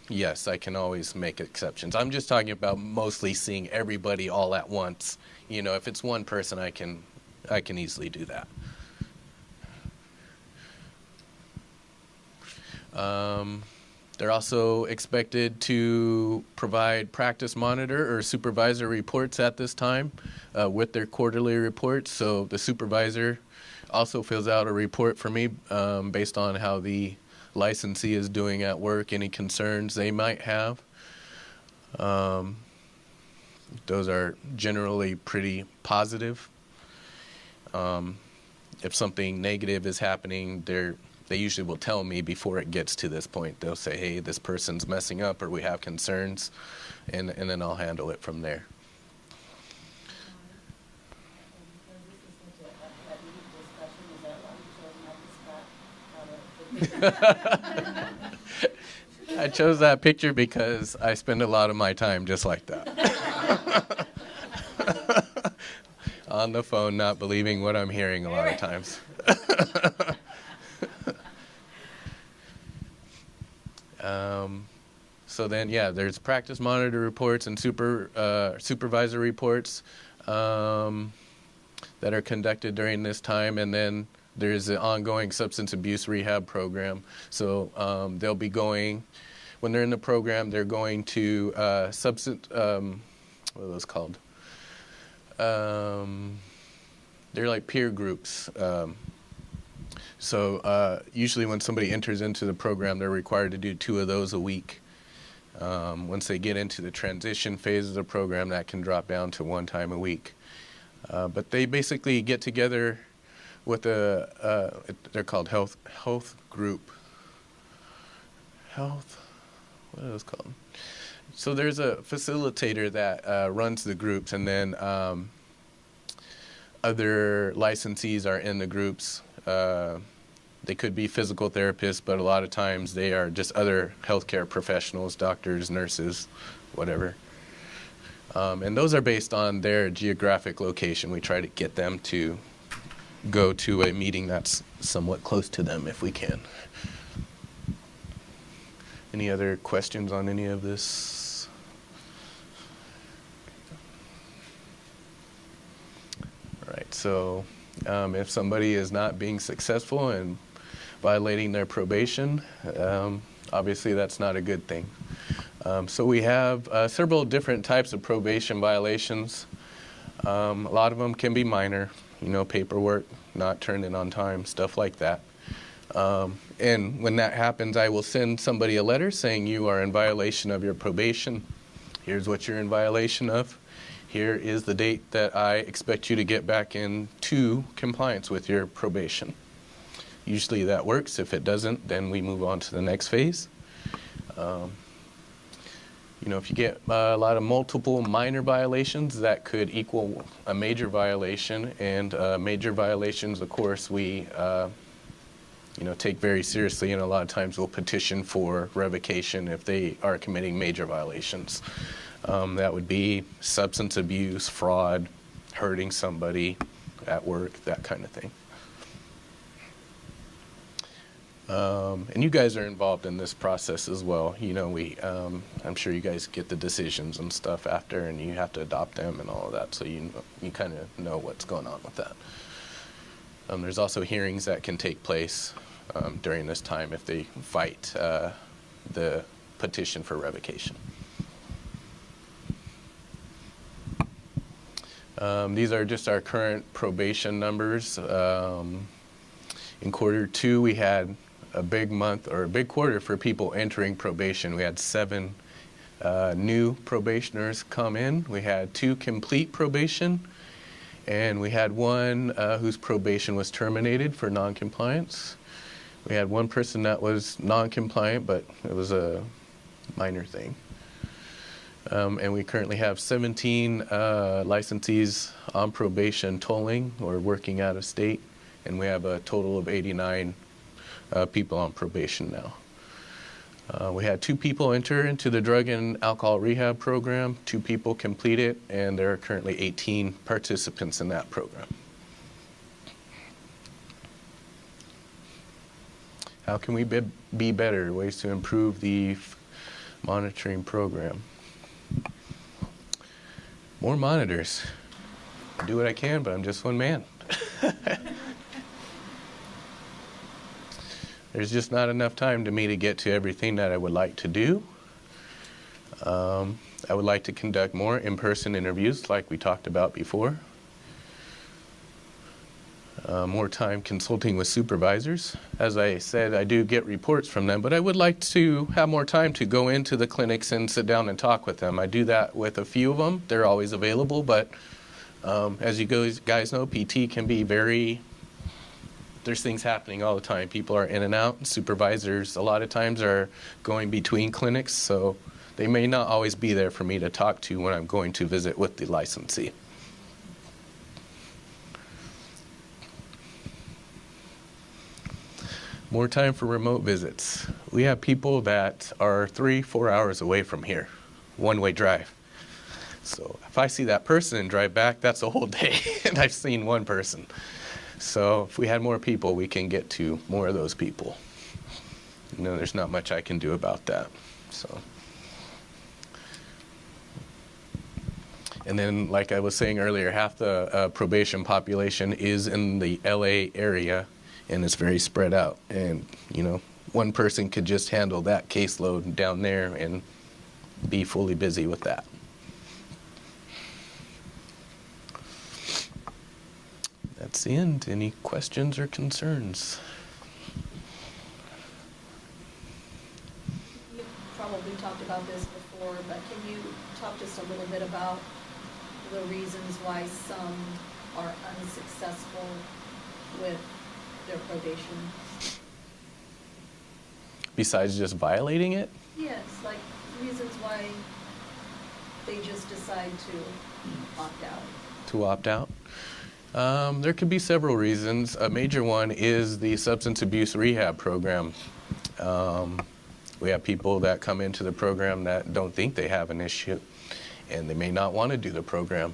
yes, I can always make exceptions. I'm just talking about mostly seeing everybody all at once. You know, if it's one person, I can easily do that. They're also expected to provide practice monitor or supervisor reports at this time with their quarterly reports. So the supervisor also fills out a report for me based on how the licensee is doing at work, any concerns they might have. Those are generally pretty positive. If something negative is happening, they usually will tell me before it gets to this point. They'll say, hey, this person's messing up or we have concerns, and then I'll handle it from there. I chose that picture because I spend a lot of my time just like that. On the phone, not believing what I'm hearing a lot of times. So then, yeah, there's practice monitor reports and supervisor reports that are conducted during this time, and then there's an ongoing substance abuse rehab program. So they'll be going, when they're in the program, they're going to what are those called? They're like peer groups. So usually when somebody enters into the program, they're required to do 2 of those a week. Once they get into the transition phase of the program, that can drop down to 1 time a week. But they basically get together with they're called health group. What are those called? So there's a facilitator that runs the groups, and then other licensees are in the groups. They could be physical therapists, but a lot of times they are just other healthcare professionals, doctors, nurses, whatever. And those are based on their geographic location. We try to get them to go to a meeting that's somewhat close to them if we can. Any other questions on any of this? All right, so if somebody is not being successful and violating their probation, obviously that's not a good thing. So we have several different types of probation violations. A lot of them can be minor, paperwork, not turned in on time, stuff like that. And when that happens, I will send somebody a letter saying you are in violation of your probation. Here's what you're in violation of. Here is the date that I expect you to get back into compliance with your probation. Usually that works. If it doesn't, then we move on to the next phase. If you get a lot of multiple minor violations, that could equal a major violation. And major violations, of course, we take very seriously, and a lot of times we'll petition for revocation if they are committing major violations. That would be substance abuse, fraud, hurting somebody at work, that kind of thing. And you guys are involved in this process as well. I'm sure you guys get the decisions and stuff after, and you have to adopt them and all of that, so you kind of know what's going on with that. There's also hearings that can take place during this time if they fight the petition for revocation. These are just our current probation numbers. In Q2, we had a big month or a big quarter for people entering probation. We had 7 new probationers come in. We had 2 complete probation, and we had 1 whose probation was terminated for noncompliance. We had 1 person that was noncompliant, but it was a minor thing. And we currently have 17 licensees on probation tolling or working out of state, and we have a total of 89 people on probation now. We had 2 people enter into the drug and alcohol rehab program, 2 people complete it, and there are currently 18 participants in that program. How can we be better? Ways to improve the monitoring program. More monitors. I do what I can, but I'm just one man. There's just not enough time to me to get to everything that I would like to do. I would like to conduct more in-person interviews like we talked about before. More time consulting with supervisors. As I said, I do get reports from them, but I would like to have more time to go into the clinics and sit down and talk with them. I do that with a few of them. They're always available, but as you guys know, PT can be there's things happening all the time. People are in and out. Supervisors a lot of times are going between clinics, so they may not always be there for me to talk to when I'm going to visit with the licensee. More time for remote visits. We have people that are 3-4 hours away from here, one-way drive. So if I see that person and drive back, that's a whole day, and I've seen one person. So if we had more people, we can get to more of those people. There's not much I can do about that. So, and then, like I was saying earlier, half the probation population is in the LA area, and it's very spread out. And, one person could just handle that caseload down there and be fully busy with that. that's the end. Any questions or concerns? You've probably talked about this before, but can you talk just a little bit about the reasons why some are unsuccessful with their probation? Besides just violating it? Yes, like reasons why they just decide to opt out. To opt out? There could be several reasons. A major one is the substance abuse rehab program. We have people that come into the program that don't think they have an issue, and they may not want to do the program.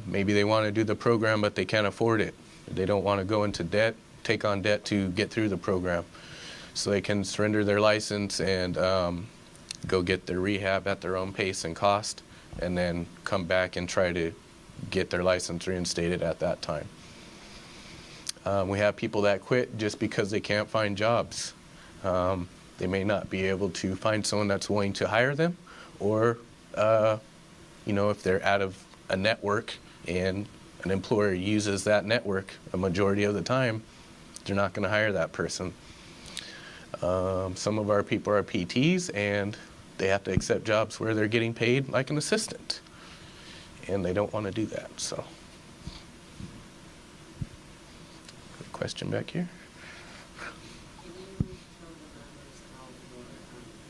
Maybe they want to do the program, but they can't afford it. They don't want to go into debt, take on debt to get through the program. So they can surrender their license and go get their rehab at their own pace and cost, and then come back and try to get their license reinstated at that time. We have people that quit just because they can't find jobs. They may not be able to find someone that's willing to hire them, or if they're out of a network and an employer uses that network a majority of the time, they're not going to hire that person. Some of our people are PTs, and they have to accept jobs where they're getting paid like an assistant, and they don't want to do that. So, question back here. Can you tell the members how you're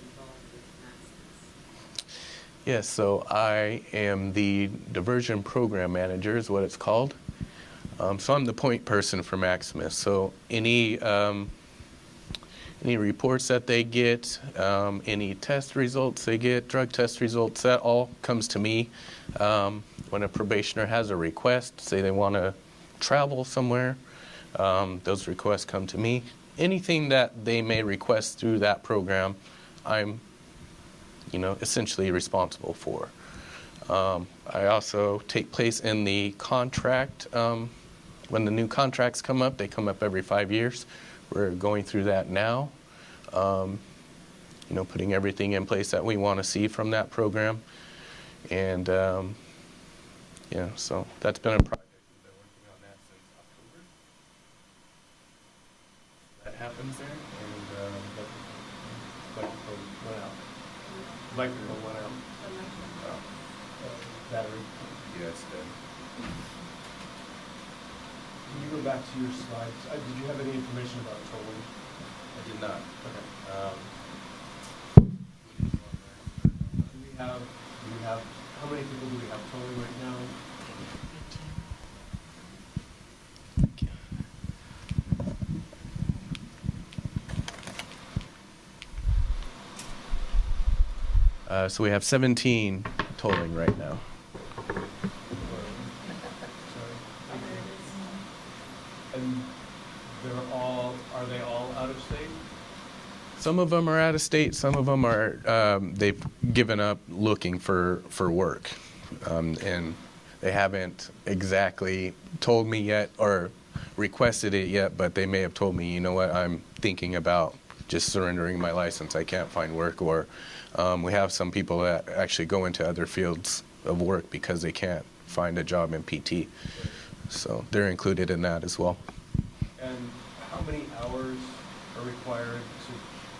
involved with Maximus? Yes, so I am the diversion program manager is what it's called. So I'm the point person for Maximus. So any reports that they get, any test results they get, drug test results, that all comes to me. When a probationer has a request, say they want to travel somewhere, those requests come to me. Anything that they may request through that program, I'm essentially responsible for. I also take place in the contract. When the new contracts come up, they come up every 5 years. We're going through that now, putting everything in place that we want to see from that program. And, so that's been a project. We've been working on that since October. That happens there, and the microphone went out. Microphone went out. Battery. Yeah, it's dead. Can you go back to your slides? Did you have any information about tolling? I did not. Okay. Do we have, how many people do we have tolling right now? So we have 17 tolling right now. And are they all out of state? Some of them are out of state. Some of them are they've given up looking for work, and they haven't exactly told me yet or requested it yet. But they may have told me, you know what, I'm thinking about just surrendering my license. I can't find work. Or we have some people that actually go into other fields of work because they can't find a job in PT. So they're included in that as well. And how many hours are required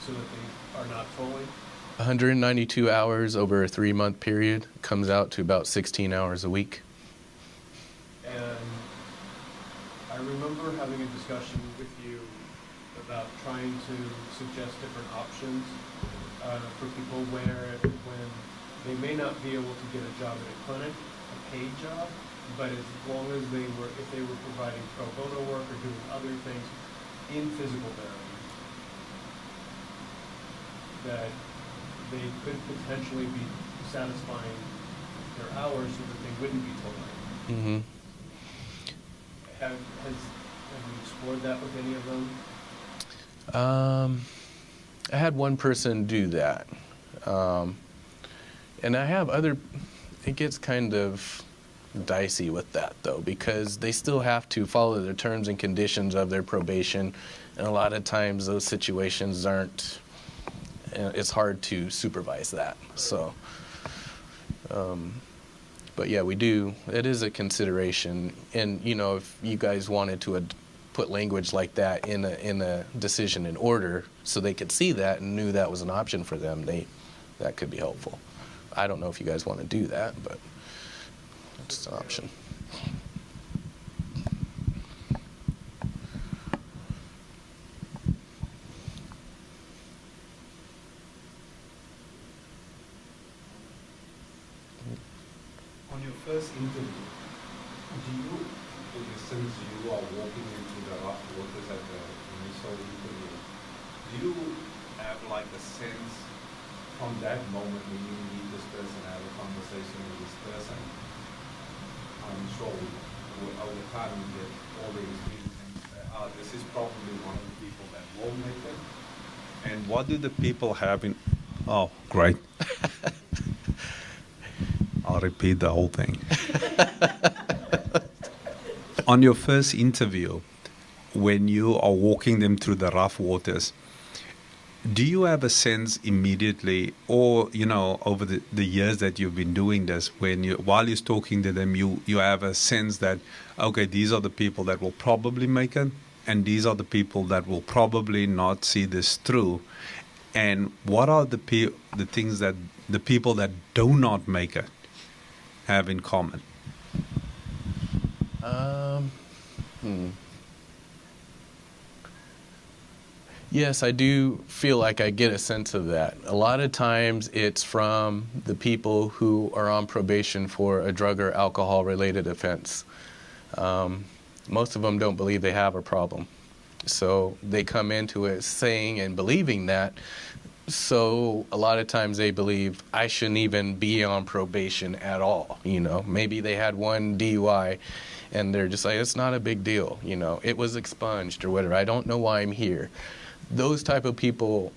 so that they are not tolling? 192 hours over a 3-month period comes out to about 16 hours a week. And I remember having a discussion with you about trying to suggest different options for people where when they may not be able to get a job at a clinic, a paid job, but as long as if they were providing pro bono work or doing other things in physical therapy, that they could potentially be satisfying their hours so that they wouldn't be tolling. Mm-hmm. Have you explored that with any of them? I had one person do that. And I have it gets kind of dicey with that though, because they still have to follow the terms and conditions of their probation. And a lot of times those situations it's hard to supervise that. So But yeah, we do. It is a consideration, and if you guys wanted to put language like that in a decision in order, so they could see that and knew that was an option for them, that could be helpful. I don't know if you guys want to do that, but it's an option. On your first interview, since you are walking into the rough waters at the initial interview, do you have like a sense from that moment when you meet this person, have a conversation with this person? I'm sure over time you get all the experience and this is probably one of the people that will make it. And what do the people have in? Oh, great. I'll repeat the whole thing. On your first interview, when you are walking them through the rough waters, do you have a sense immediately, or over the years that you've been doing this, while you're talking to them, you have a sense that, okay, these are the people that will probably make it, and these are the people that will probably not see this through, and what are the things that the people that do not make it have in common? Yes, I do feel like I get a sense of that. A lot of times it's from the people who are on probation for a drug or alcohol-related offense. Most of them don't believe they have a problem. So they come into it saying and believing that. So a lot of times they believe I shouldn't even be on probation at all. Maybe they had one DUI and they're just like, it's not a big deal. It was expunged or whatever. I don't know why I'm here. Those type of people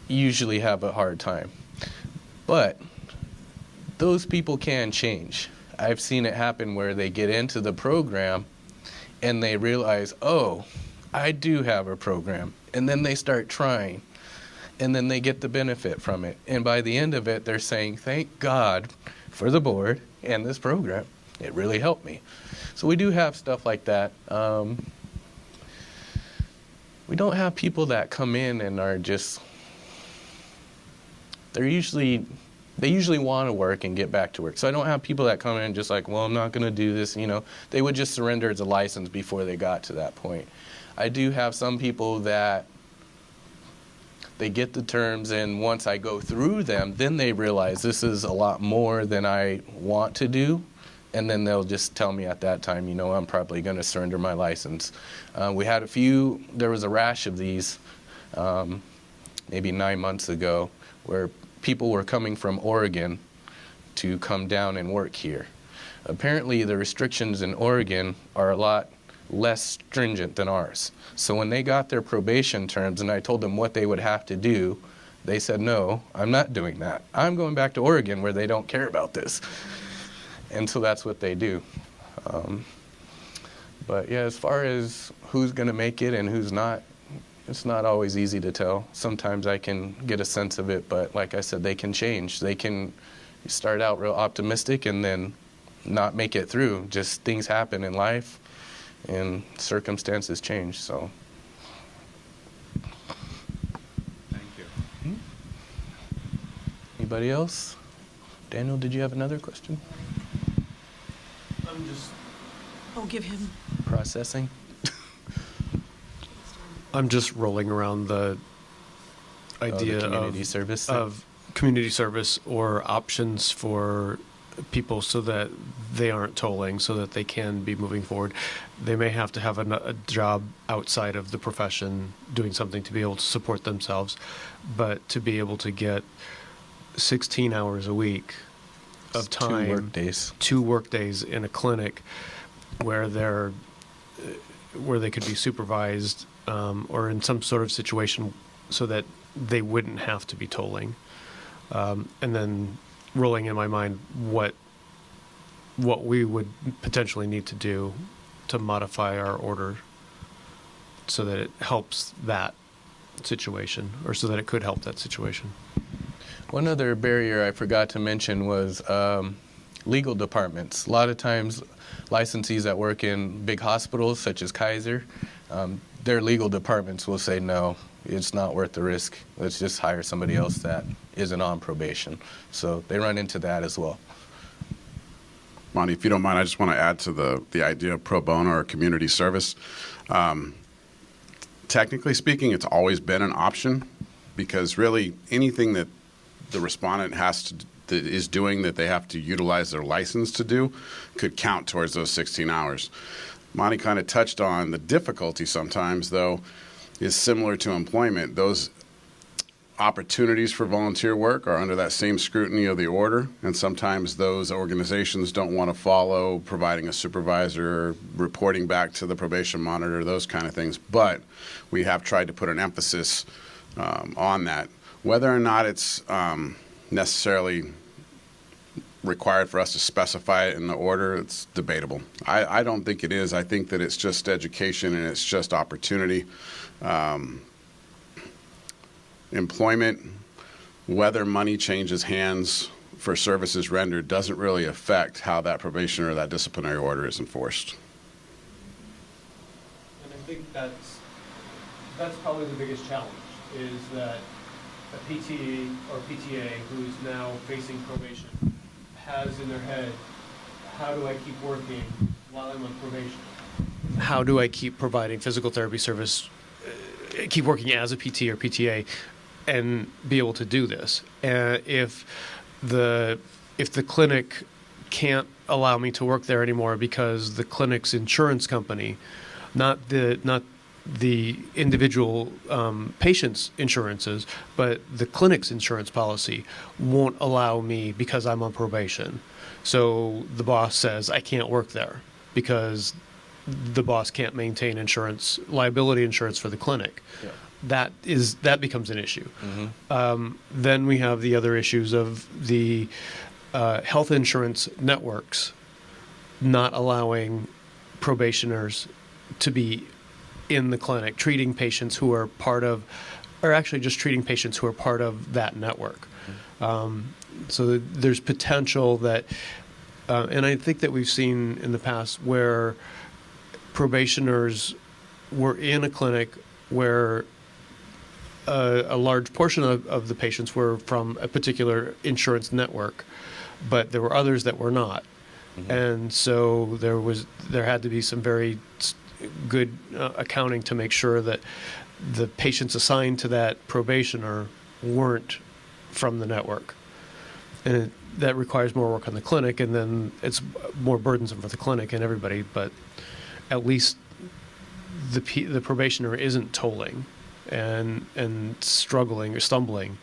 usually have a hard time. But those people can change. I've seen it happen where they get into the program and they realize, oh, I do have a program. And then they start trying. And then they get the benefit from it. And by the end of it, they're saying, thank God for the board and this program. It really helped me. So we do have stuff like that. We don't have people that come in and are just, they usually want to work and get back to work. So I don't have people that come in just like, well, I'm not going to do this. They would just surrender the license before they got to that point. I do have some people that they get the terms, and once I go through them, then they realize this is a lot more than I want to do. And then they'll just tell me at that time, I'm probably going to surrender my license. We had there was a rash of these maybe 9 months ago where people were coming from Oregon to come down and work here. Apparently the restrictions in Oregon are a lot less stringent than ours. So when they got their probation terms and I told them what they would have to do, they said, no, I'm not doing that. I'm going back to Oregon where they don't care about this. And so that's what they do. But yeah, as far as who's going to make it and who's not, it's not always easy to tell. Sometimes I can get a sense of it, but like I said, they can change. They can start out real optimistic and then not make it through. Just things happen in life and circumstances change, so. Thank you. Anybody else? Daniel, did you have another question? I'm just give him. Processing? I'm just rolling around the idea the community service thing? of community service or options for people so that they aren't tolling, so that they can be moving forward. They may have to have a job outside of the profession doing something to be able to support themselves, but to be able to get 16 hours a week of time, 2 work days in a clinic where they could be supervised or in some sort of situation so that they wouldn't have to be tolling. And then rolling in my mind what we would potentially need to do to modify our order so that it helps that situation, or so that it could help that situation. One other barrier I forgot to mention was legal departments. A lot of times, licensees that work in big hospitals, such as Kaiser, their legal departments will say, no, it's not worth the risk. Let's just hire somebody else that isn't on probation. So they run into that as well. Monty, if you don't mind, I just want to add to the idea of pro bono or community service. Technically speaking, it's always been an option, because really anything that the respondent is doing that they have to utilize their license to do could count towards those 16 hours. Monty kind of touched on the difficulty sometimes, though, is similar to employment. Those opportunities for volunteer work are under that same scrutiny of the order, and sometimes those organizations don't want to follow providing a supervisor, reporting back to the probation monitor, those kind of things. But we have tried to put an emphasis on that. Whether or not it's necessarily required for us to specify it in the order, it's debatable. I don't think it is. I think that it's just education and it's just opportunity. Employment, whether money changes hands for services rendered, doesn't really affect how that probation or that disciplinary order is enforced. And I think that's probably the biggest challenge, is that a PT or PTA who's now facing probation has in their head, how do I keep working while I'm on probation? How do I keep providing physical therapy service, keep working as a PT or PTA, and be able to do this? If the clinic can't allow me to work there anymore because the clinic's insurance company, not the individual patient's insurances, but the clinic's insurance policy won't allow me because I'm on probation. So the boss says I can't work there because the boss can't maintain liability insurance for the clinic. Yeah. That becomes an issue. Mm-hmm. Then we have the other issues of the health insurance networks not allowing probationers to be in the clinic, treating patients who are part of, or actually just treating patients who are part of that network. Mm-hmm. So there's potential that, and I think that we've seen in the past where probationers were in a clinic where a large portion of the patients were from a particular insurance network, but there were others that were not. Mm-hmm. And so there had to be some very good accounting to make sure that the patients assigned to that probationer weren't from the network. And that requires more work on the clinic, and then it's more burdensome for the clinic and everybody, but at least the probationer isn't tolling and struggling or stumbling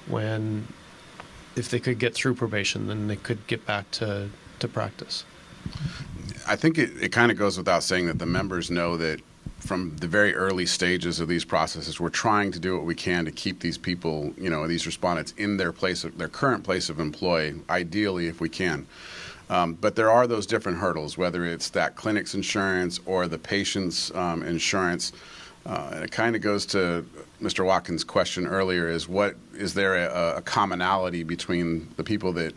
when, if they could get through probation, then they could get back to practice. I think it kind of goes without saying that the members know that from the very early stages of these processes, we're trying to do what we can to keep these people, these respondents in their current place of employ, ideally if we can. But there are those different hurdles, whether it's that clinic's insurance or the patient's insurance. And it kind of goes to Mr. Watkins' question earlier, is there a commonality between the people that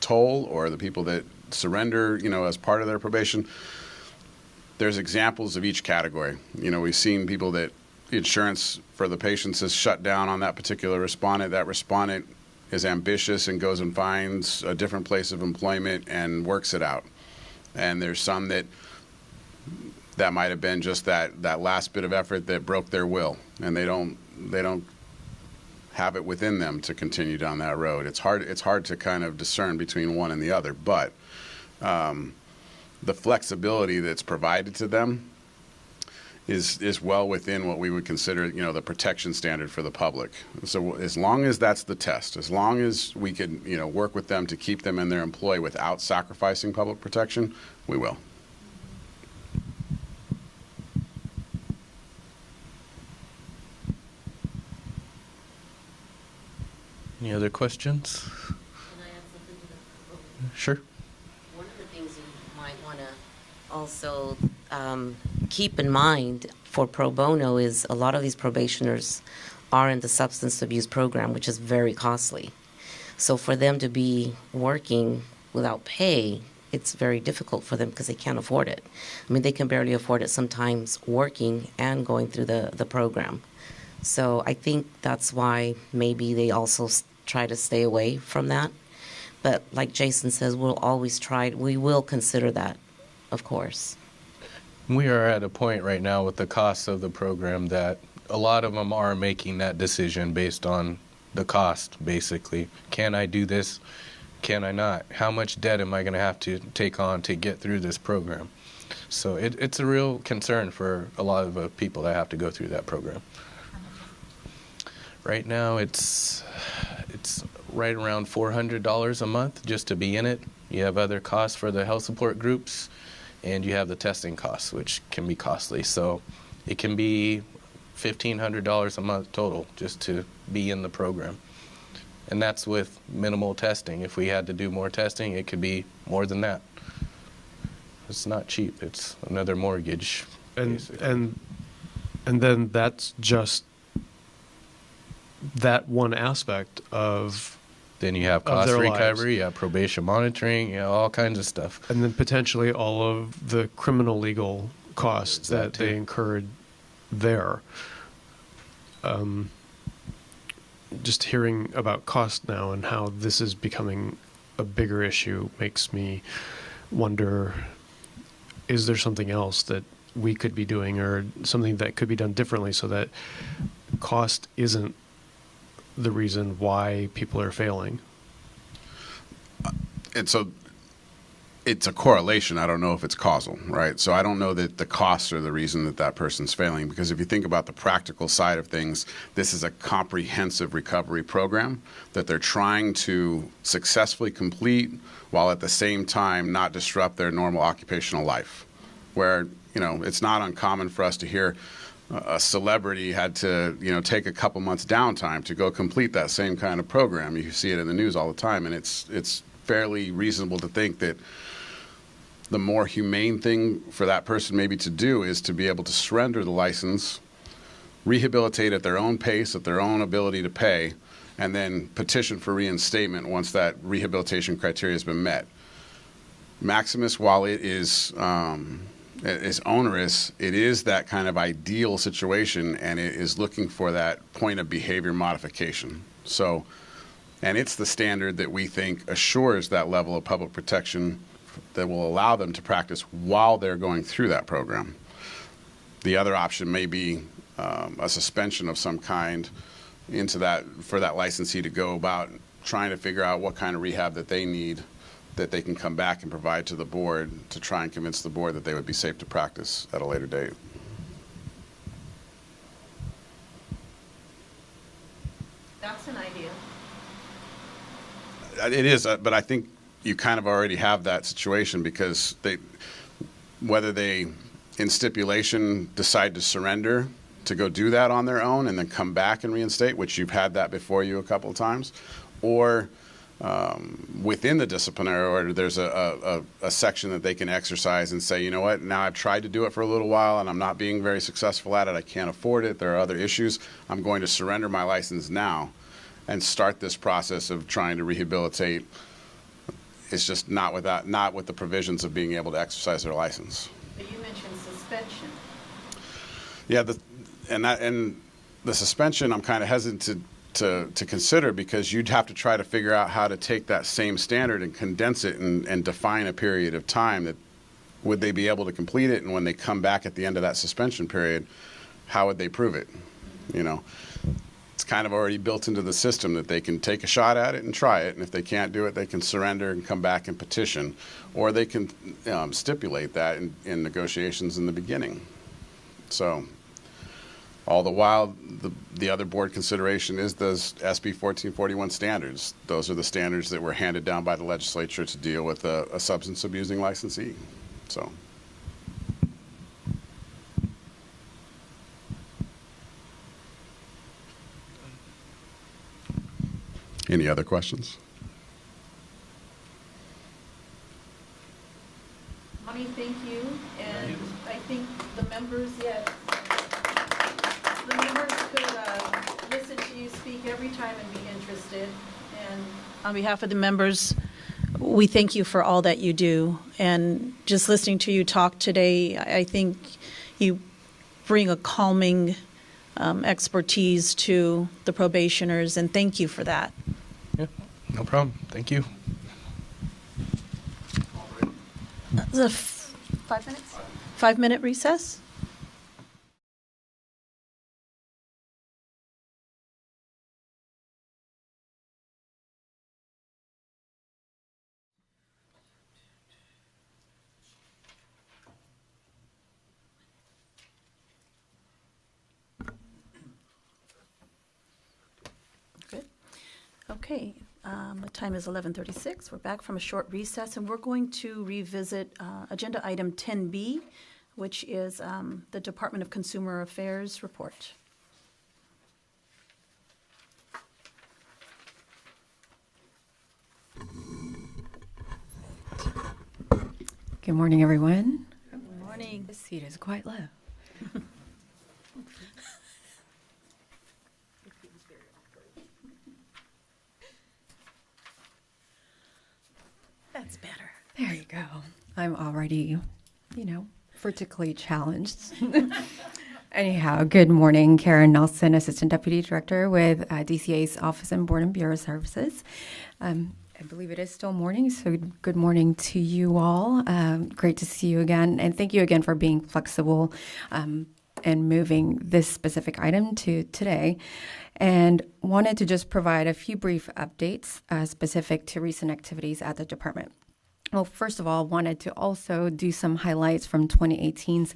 toll or the people that surrender, as part of their probation? There's examples of each category. We've seen people that insurance for the patients is shut down on that particular respondent. That respondent is ambitious and goes and finds a different place of employment and works it out. And there's some that might have been just that last bit of effort that broke their will, and they don't have it within them to continue down that road. It's hard to kind of discern between one and the other, but the flexibility that's provided to them is well within what we would consider, the protection standard for the public. So as long as that's the test, as long as we can, work with them to keep them in their employ without sacrificing public protection, we will. Any other questions? Can I add something to that? Sure. One of the things you might want to also keep in mind for pro bono is a lot of these probationers are in the substance abuse program, which is very costly. So for them to be working without pay, it's very difficult for them because they can't afford it. I mean, they can barely afford it sometimes working and going through the program. So I think that's why maybe they also try to stay away from that. But like Jason says, we'll always try, we will consider that, of course. We are at a point right now with the cost of the program that a lot of them are making that decision based on the cost, basically. Can I do this? Can I not? How much debt am I going to have to take on to get through this program? So it's a real concern for a lot of people that have to go through that program. Right now, it's right around $400 a month just to be in it. You have other costs for the health support groups, and you have the testing costs, which can be costly. So it can be $1,500 a month total just to be in the program. And that's with minimal testing. If we had to do more testing, it could be more than that. It's not cheap. It's another mortgage. And then that's just that one aspect of. Then you have cost recovery, you have probation monitoring, you know, all kinds of stuff. And then potentially all of the criminal legal costs that they incurred there. Just hearing about cost now and how this is becoming a bigger issue makes me wonder, is there something else that we could be doing or something that could be done differently so that cost isn't the reason why people are failing? And so it's a correlation. I don't know if it's causal, right? So I don't know that the costs are the reason that that person's failing, because if you think about the practical side of things, this is a comprehensive recovery program that they're trying to successfully complete while at the same time not disrupt their normal occupational life. Where, you know, it's not uncommon for us to hear a celebrity had to, you know, take a couple months downtime to go complete that same kind of program. You see it in the news all the time, and it's fairly reasonable to think that the more humane thing for that person maybe to do is to be able to surrender the license, rehabilitate at their own pace, at their own ability to pay, and then petition for reinstatement once that rehabilitation criteria has been met. Maximus, while it is onerous, it is that kind of ideal situation, and it is looking for that point of behavior modification. So, and it's the standard that we think assures that level of public protection that will allow them to practice while they're going through that program. The other option may be a suspension of some kind into that, for that licensee to go about trying to figure out what kind of rehab that they need, that they can come back and provide to the board to try and convince the board that they would be safe to practice at a later date. That's an idea. It is, but I think you kind of already have that situation, because whether they, in stitulation, decide to surrender to go do that on their own and then come back and reinstate, which you've had that before you a couple of times, or within the disciplinary order, there's a section that they can exercise and say, you know what, now I've tried to do it for a little while and I'm not being very successful at it. I can't afford it. There are other issues. I'm going to surrender my license now and start this process of trying to rehabilitate. It's just not with the provisions of being able to exercise their license. But you mentioned suspension. Yeah, and the suspension I'm kind of hesitant to consider, because you'd have to try to figure out how to take that same standard and condense it and define a period of time that would they be able to complete it, and when they come back at the end of that suspension period, how would they prove it? You know, it's kind of already built into the system that they can take a shot at it and try it, and if they can't do it, they can surrender and come back and petition, or they can stipulate that in negotiations in the beginning. So, all the while, the other board consideration is those SB 1441 standards. Those are the standards that were handed down by the legislature to deal with a substance abusing licensee. So. Any other questions? Monty, thank you. And I think the members, yes, the members could listen free time and be interested. And on behalf of the members, we thank you for all that you do. And just listening to you talk today, I think you bring a calming expertise to the probationers, and thank you for that. Yeah, no problem. Thank you. Is it 5 minutes? 5-minute recess? Good. Okay. The time is 11:36. We're back from a short recess, and we're going to revisit Agenda Item 10B, which is the Department of Consumer Affairs report. Good morning, everyone. Good morning. This seat is quite low. That's better. There you go. I'm already, vertically challenged. Anyhow, good morning. Karen Nelson, Assistant Deputy Director with DCA's Office and Board and Bureau Services. I believe it is still morning, so good morning to you all. Great to see you again, and thank you again for being flexible and moving this specific item to today. And wanted to just provide a few brief updates specific to recent activities at the department. Well, first of all, wanted to also do some highlights from 2018,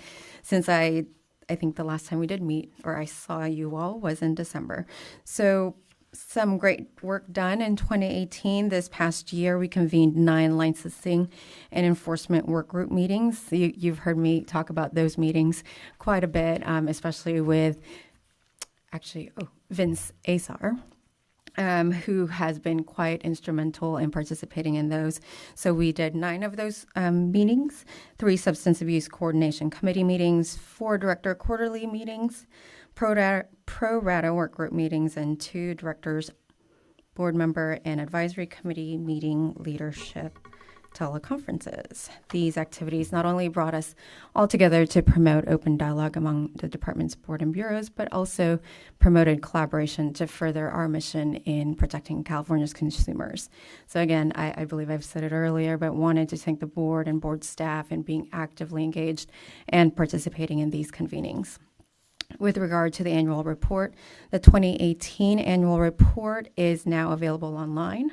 since I think the last time we did meet, or I saw you all, was in December. So some great work done in 2018. This past year, we convened 9 licensing and enforcement workgroup meetings. You've heard me talk about those meetings quite a bit, especially with Vince Azar, who has been quite instrumental in participating in those. So we did 9 of those meetings, 3 Substance Abuse Coordination Committee meetings, 4 Director Quarterly meetings, pro rata workgroup meetings, and 2 Directors Board Member and Advisory Committee meeting leadership teleconferences. These activities not only brought us all together to promote open dialogue among the department's board and bureaus, but also promoted collaboration to further our mission in protecting California's consumers. So again, I believe I've said it earlier, but wanted to thank the board and board staff in being actively engaged and participating in these convenings. With regard to the annual report, the 2018 annual report is now available online.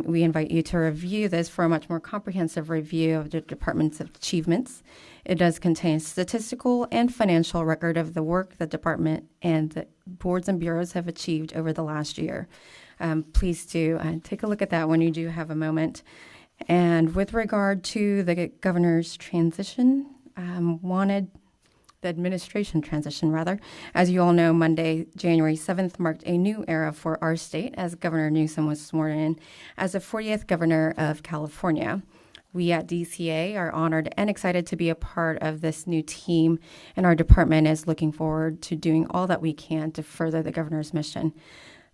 We invite you to review this for a much more comprehensive review of the department's achievements. It does contain statistical and financial record of the work the department and the boards and bureaus have achieved over the last year. Please do take a look at that when you do have a moment. And with regard to the governor's transition, the administration transition, rather. As you all know, Monday, January 7th, marked a new era for our state as Governor Newsom was sworn in as the 40th governor of California. We at DCA are honored and excited to be a part of this new team, and our department is looking forward to doing all that we can to further the governor's mission.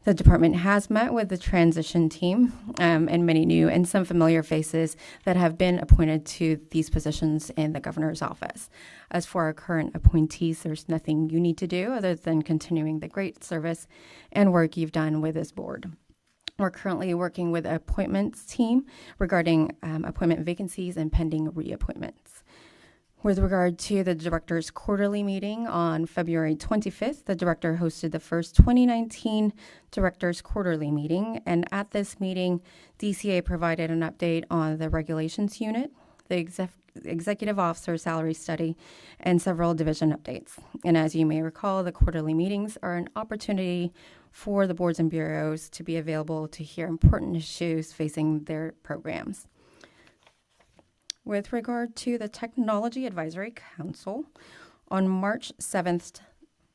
The department has met with the transition team and many new and some familiar faces that have been appointed to these positions in the governor's office. As for our current appointees, there's nothing you need to do other than continuing the great service and work you've done with this board. We're currently working with the appointments team regarding appointment vacancies and pending reappointments. With regard to the director's quarterly meeting on February 25th, the director hosted the first 2019 director's quarterly meeting, and at this meeting, DCA provided an update on the regulations unit, the executive officer salary study, and several division updates. And as you may recall, the quarterly meetings are an opportunity for the boards and bureaus to be available to hear important issues facing their programs. With regard to the Technology Advisory Council, on March 7th,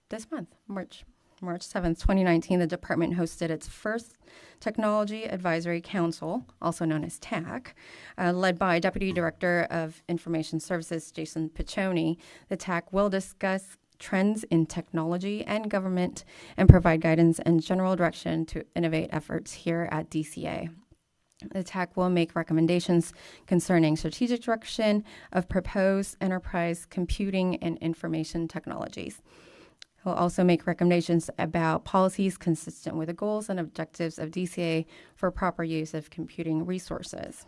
this month, March 7th, 2019, the department hosted its first Technology Advisory Council, also known as TAC, led by Deputy Director of Information Services, Jason Piccioni. The TAC will discuss trends in technology and government and provide guidance and general direction to innovate efforts here at DCA. The TAC will make recommendations concerning strategic direction of proposed enterprise computing and information technologies. He'll also make recommendations about policies consistent with the goals and objectives of DCA for proper use of computing resources.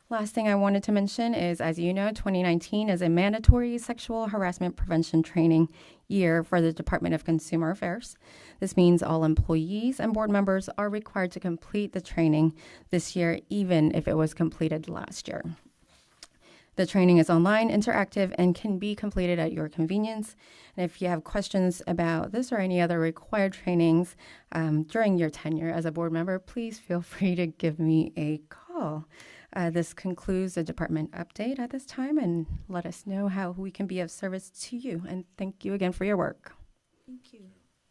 Last thing I wanted to mention is, as you know, 2019 is a mandatory sexual harassment prevention training year for the Department of Consumer Affairs. This means all employees and board members are required to complete the training this year, even if it was completed last year. The training is online, interactive, and can be completed at your convenience. And if you have questions about this or any other required trainings during your tenure as a board member, please feel free to give me a call. This concludes the department update at this time, and let us know how we can be of service to you. And thank you again for your work. Thank you.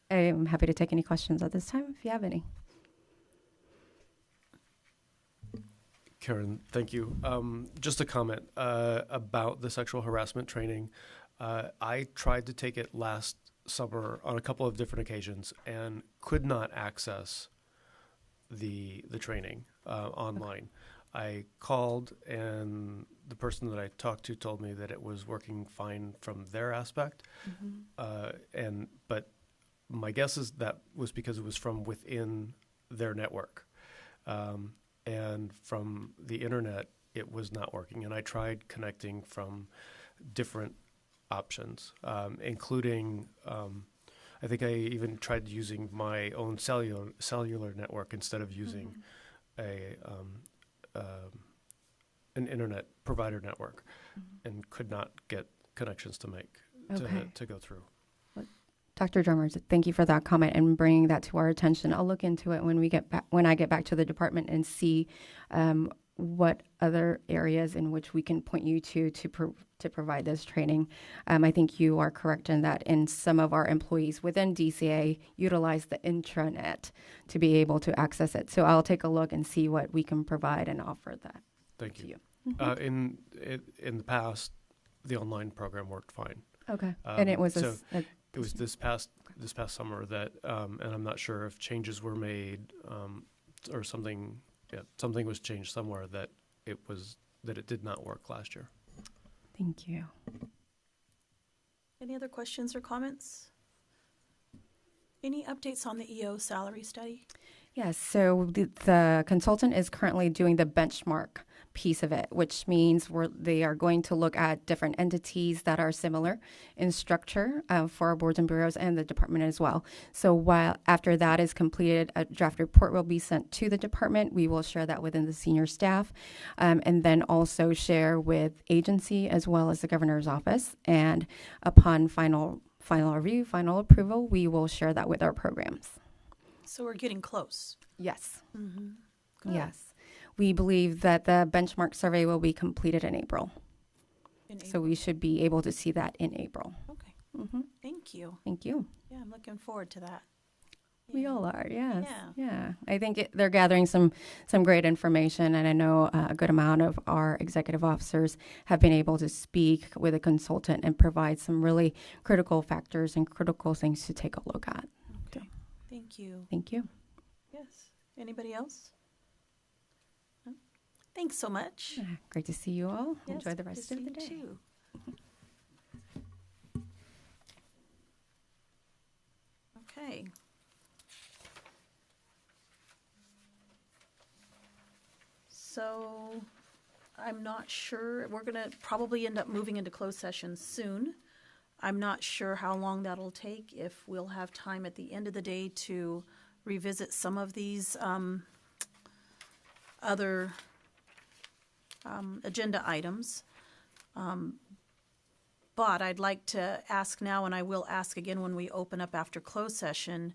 I am happy to take any questions at this time if you have any. Karen, thank you. Just a comment about the sexual harassment training. I tried to take it last summer on a couple of different occasions and could not access the training online. I called, and the person that I talked to told me that it was working fine from their aspect. But my guess is that was because it was from within their network. And from the internet, it was not working. And I tried connecting from different options, including, I think I even tried using my own cellular network instead of using an internet provider network, and could not get connections to make to go through. Dr. Drummers, thank you for that comment and bringing that to our attention. I'll look into it when I get back to the department and see what other areas in which we can point you to provide this training. I think you are correct in that in some of our employees within DCA utilize the intranet to be able to access it. So I'll take a look and see what we can provide and offer that Thank to you. In the past, the online program worked fine. Okay, and it was it was this past summer that, and I'm not sure if changes were made or something. Yeah, something was changed somewhere that it did not work last year. Thank you. Any other questions or comments? Any updates on the EO salary study? Yes, so the consultant is currently doing the benchmark piece of it, which means they are going to look at different entities that are similar in structure for our boards and bureaus and the department as well. So after that is completed, a draft report will be sent to the department. We will share that within the senior staff, and then also share with agency as well as the governor's office. And upon final review, final approval, we will share that with our programs. So we're getting close. Yes. Mm-hmm. Yes. We believe that the benchmark survey will be completed in April. So we should be able to see that in April. Okay. Mm-hmm. Thank you. Thank you. Yeah, I'm looking forward to that. Yeah. We all are, yes. Yeah. I think they're gathering some great information, and I know a good amount of our executive officers have been able to speak with a consultant and provide some really critical factors and critical things to take a look at. Okay. Thank you. Thank you. Yes. Anybody else? No? Thanks so much. Great to see you all. Yes, Enjoy the rest of the day. Too. Okay. So I'm not sure. We're going to probably end up moving into closed session soon. I'm not sure how long that'll take, if we'll have time at the end of the day to revisit some of these other agenda items. But I'd like to ask now, and I will ask again when we open up after closed session,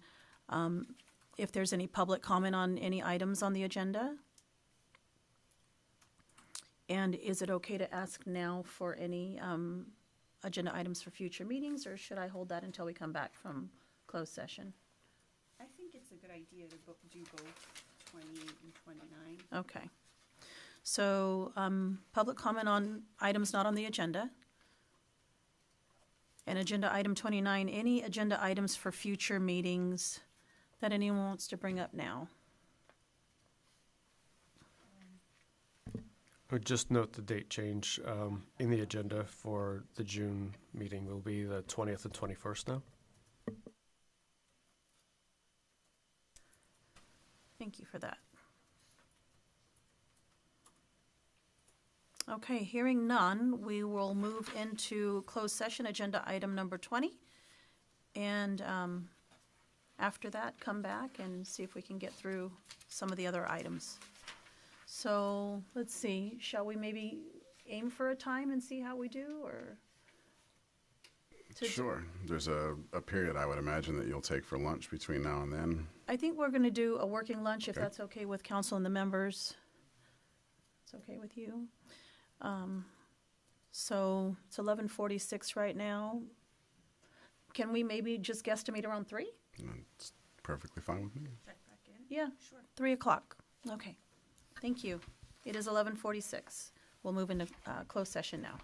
if there's any public comment on any items on the agenda. And is it okay to ask now for any agenda items for future meetings, or should I hold that until we come back from closed session? I think it's a good idea to do both 28 and 29. Okay. So public comment on items not on the agenda. And agenda item 29, any agenda items for future meetings that anyone wants to bring up now? I would just note the date change in the agenda for the June meeting will be the 20th and 21st now. Thank you for that. Okay, hearing none, we will move into closed session, agenda item number 20. And after that, come back and see if we can get through some of the other items. So let's see, shall we maybe aim for a time and see how we do, or? Sure. There's a period I would imagine that you'll take for lunch between now and then. I think we're going to do a working lunch, if Okay. that's okay with council and the members. It's okay with you? So it's 11:46 right now. Can we maybe just guesstimate around 3? That's perfectly fine with me. Check back in. Yeah, sure. 3 o'clock. Okay. Thank you. It is 11:46. We'll move into closed session now.